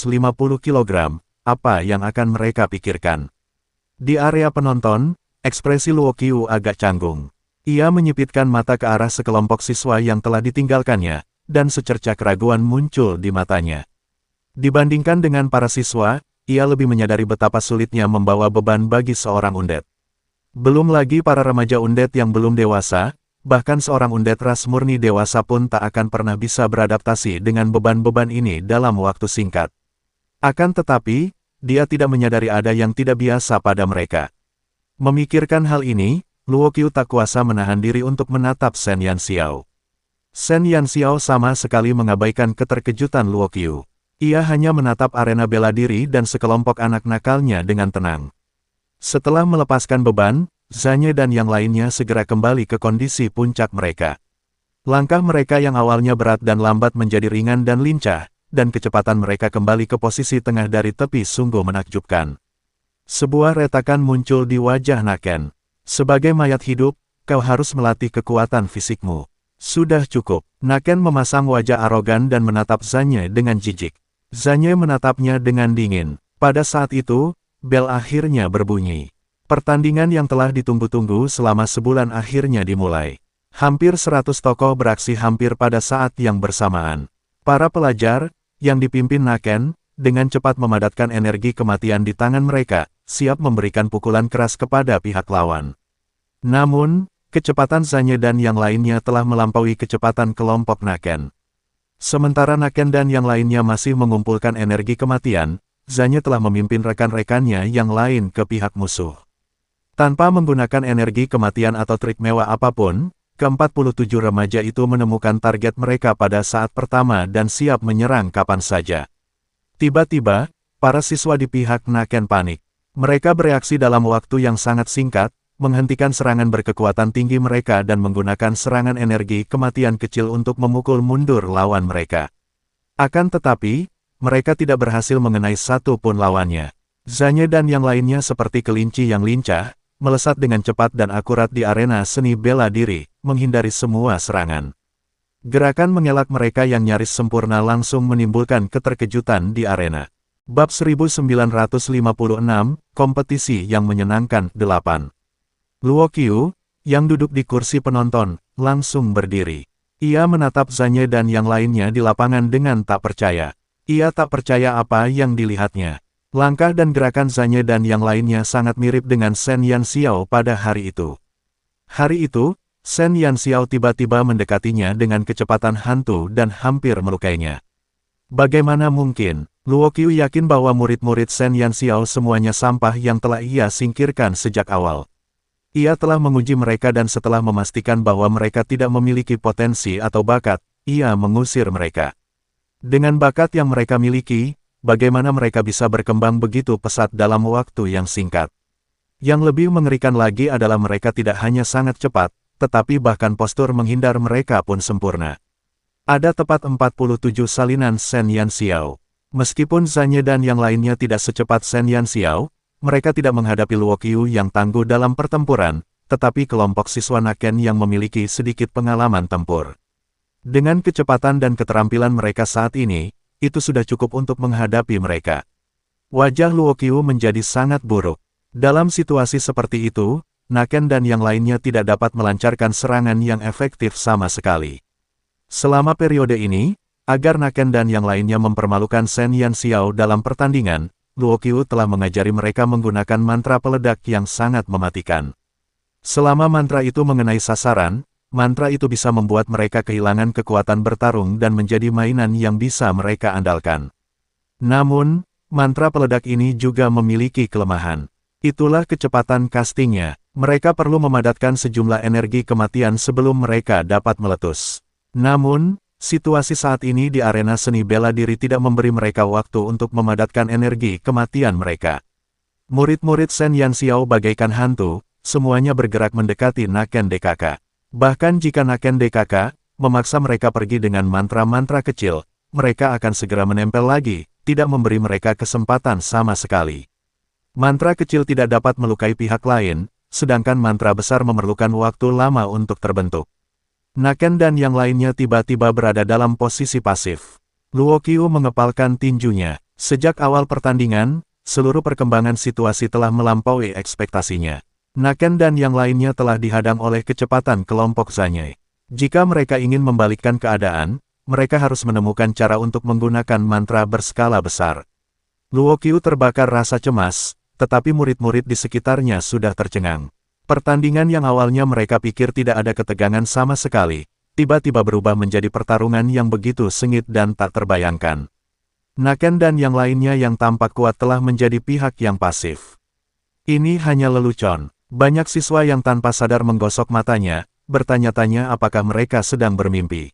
kg, apa yang akan mereka pikirkan? Di area penonton, ekspresi Luo Qiu agak canggung. Ia menyipitkan mata ke arah sekelompok siswa yang telah ditinggalkannya, dan secercah keraguan muncul di matanya. Dibandingkan dengan para siswa, ia lebih menyadari betapa sulitnya membawa beban bagi seorang undet. Belum lagi para remaja undet yang belum dewasa, bahkan seorang undet ras murni dewasa pun tak akan pernah bisa beradaptasi dengan beban-beban ini dalam waktu singkat. Akan tetapi, dia tidak menyadari ada yang tidak biasa pada mereka. Memikirkan hal ini, Luo Qiu tak kuasa menahan diri untuk menatap Shen Yanxiao. Shen Yanxiao sama sekali mengabaikan keterkejutan Luo Qiu. Ia hanya menatap arena bela diri dan sekelompok anak nakalnya dengan tenang. Setelah melepaskan beban, Zanye dan yang lainnya segera kembali ke kondisi puncak mereka. Langkah mereka yang awalnya berat dan lambat menjadi ringan dan lincah, dan kecepatan mereka kembali ke posisi tengah dari tepi sungguh menakjubkan. Sebuah retakan muncul di wajah Naken. Sebagai mayat hidup, kau harus melatih kekuatan fisikmu. Sudah cukup. Naken memasang wajah arogan dan menatap Zanye dengan jijik. Zanye menatapnya dengan dingin. Pada saat itu, bel akhirnya berbunyi. Pertandingan yang telah ditunggu-tunggu selama sebulan akhirnya dimulai. Hampir 100 tokoh beraksi hampir pada saat yang bersamaan. Para pelajar, yang dipimpin Naken, dengan cepat memadatkan energi kematian di tangan mereka, siap memberikan pukulan keras kepada pihak lawan. Namun, kecepatan Zanye dan yang lainnya telah melampaui kecepatan kelompok Naken. Sementara Naken dan yang lainnya masih mengumpulkan energi kematian, Zanye telah memimpin rekan-rekannya yang lain ke pihak musuh. Tanpa menggunakan energi kematian atau trik mewah apapun, ke-47 remaja itu menemukan target mereka pada saat pertama dan siap menyerang kapan saja. Tiba-tiba, para siswa di pihak Naken panik. Mereka bereaksi dalam waktu yang sangat singkat, menghentikan serangan berkekuatan tinggi mereka dan menggunakan serangan energi kematian kecil untuk memukul mundur lawan mereka. Akan tetapi, mereka tidak berhasil mengenai satu pun lawannya. Zanye dan yang lainnya seperti kelinci yang lincah, melesat dengan cepat dan akurat di arena seni bela diri, menghindari semua serangan. Gerakan mengelak mereka yang nyaris sempurna langsung menimbulkan keterkejutan di arena. Bab 1956, Kompetisi yang Menyenangkan 8. Luo Qiu, yang duduk di kursi penonton, langsung berdiri. Ia menatap Zanye dan yang lainnya di lapangan dengan tak percaya. Ia tak percaya apa yang dilihatnya. Langkah dan gerakan Zanye dan yang lainnya sangat mirip dengan Shen Yanxiao pada hari itu. Hari itu, Shen Yanxiao tiba-tiba mendekatinya dengan kecepatan hantu dan hampir melukainya. Bagaimana mungkin? Luo Qiu yakin bahwa murid-murid Shen Yanxiao semuanya sampah yang telah ia singkirkan sejak awal. Ia telah menguji mereka dan setelah memastikan bahwa mereka tidak memiliki potensi atau bakat, ia mengusir mereka. Dengan bakat yang mereka miliki, bagaimana mereka bisa berkembang begitu pesat dalam waktu yang singkat? Yang lebih mengerikan lagi adalah mereka tidak hanya sangat cepat, tetapi bahkan postur menghindar mereka pun sempurna. Ada tepat 47 salinan Shen Yanxiao. Meskipun Zanye dan yang lainnya tidak secepat Shen Yanxiao, mereka tidak menghadapi Luo Qiu yang tangguh dalam pertempuran, tetapi kelompok siswa Naken yang memiliki sedikit pengalaman tempur. Dengan kecepatan dan keterampilan mereka saat ini, itu sudah cukup untuk menghadapi mereka. Wajah Luo Qiu menjadi sangat buruk. Dalam situasi seperti itu, Naken dan yang lainnya tidak dapat melancarkan serangan yang efektif sama sekali. Selama periode ini, agar Naken dan yang lainnya mempermalukan Shen Yanxiao dalam pertandingan, Luo Qiu telah mengajari mereka menggunakan mantra peledak yang sangat mematikan. Selama mantra itu mengenai sasaran, mantra itu bisa membuat mereka kehilangan kekuatan bertarung dan menjadi mainan yang bisa mereka andalkan. Namun, mantra peledak ini juga memiliki kelemahan. Itulah kecepatan castingnya. Mereka perlu memadatkan sejumlah energi kematian sebelum mereka dapat meletus. Namun, situasi saat ini di arena seni bela diri tidak memberi mereka waktu untuk memadatkan energi kematian mereka. Murid-murid Shen Yanxiao bagaikan hantu, semuanya bergerak mendekati Naken DKK. Bahkan jika Naken DKK memaksa mereka pergi dengan mantra-mantra kecil, mereka akan segera menempel lagi, tidak memberi mereka kesempatan sama sekali. Mantra kecil tidak dapat melukai pihak lain, sedangkan mantra besar memerlukan waktu lama untuk terbentuk. Naken dan yang lainnya tiba-tiba berada dalam posisi pasif. Luo Qiu mengepalkan tinjunya. Sejak awal pertandingan, seluruh perkembangan situasi telah melampaui ekspektasinya. Naken dan yang lainnya telah dihadang oleh kecepatan kelompok Zanyai. Jika mereka ingin membalikkan keadaan, mereka harus menemukan cara untuk menggunakan mantra berskala besar. Luo Qiu terbakar rasa cemas, tetapi murid-murid di sekitarnya sudah tercengang. Pertandingan yang awalnya mereka pikir tidak ada ketegangan sama sekali, tiba-tiba berubah menjadi pertarungan yang begitu sengit dan tak terbayangkan. Naken dan yang lainnya yang tampak kuat telah menjadi pihak yang pasif. Ini hanya lelucon. Banyak siswa yang tanpa sadar menggosok matanya, bertanya-tanya apakah mereka sedang bermimpi.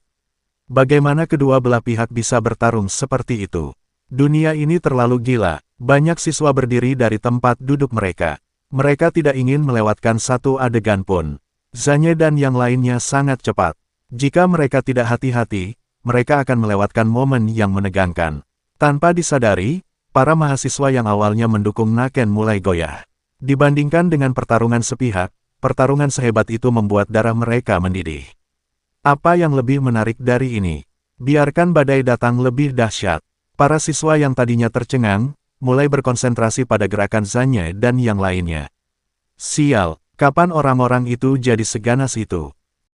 Bagaimana kedua belah pihak bisa bertarung seperti itu? Dunia ini terlalu gila. Banyak siswa berdiri dari tempat duduk mereka. Mereka tidak ingin melewatkan satu adegan pun. Zanyai dan yang lainnya sangat cepat. Jika mereka tidak hati-hati, mereka akan melewatkan momen yang menegangkan. Tanpa disadari, para mahasiswa yang awalnya mendukung Naken mulai goyah. Dibandingkan dengan pertarungan sepihak, pertarungan sehebat itu membuat darah mereka mendidih. Apa yang lebih menarik dari ini? Biarkan badai datang lebih dahsyat. Para siswa yang tadinya tercengang, mulai berkonsentrasi pada gerakan Zanyai dan yang lainnya. Sial, kapan orang-orang itu jadi seganas itu?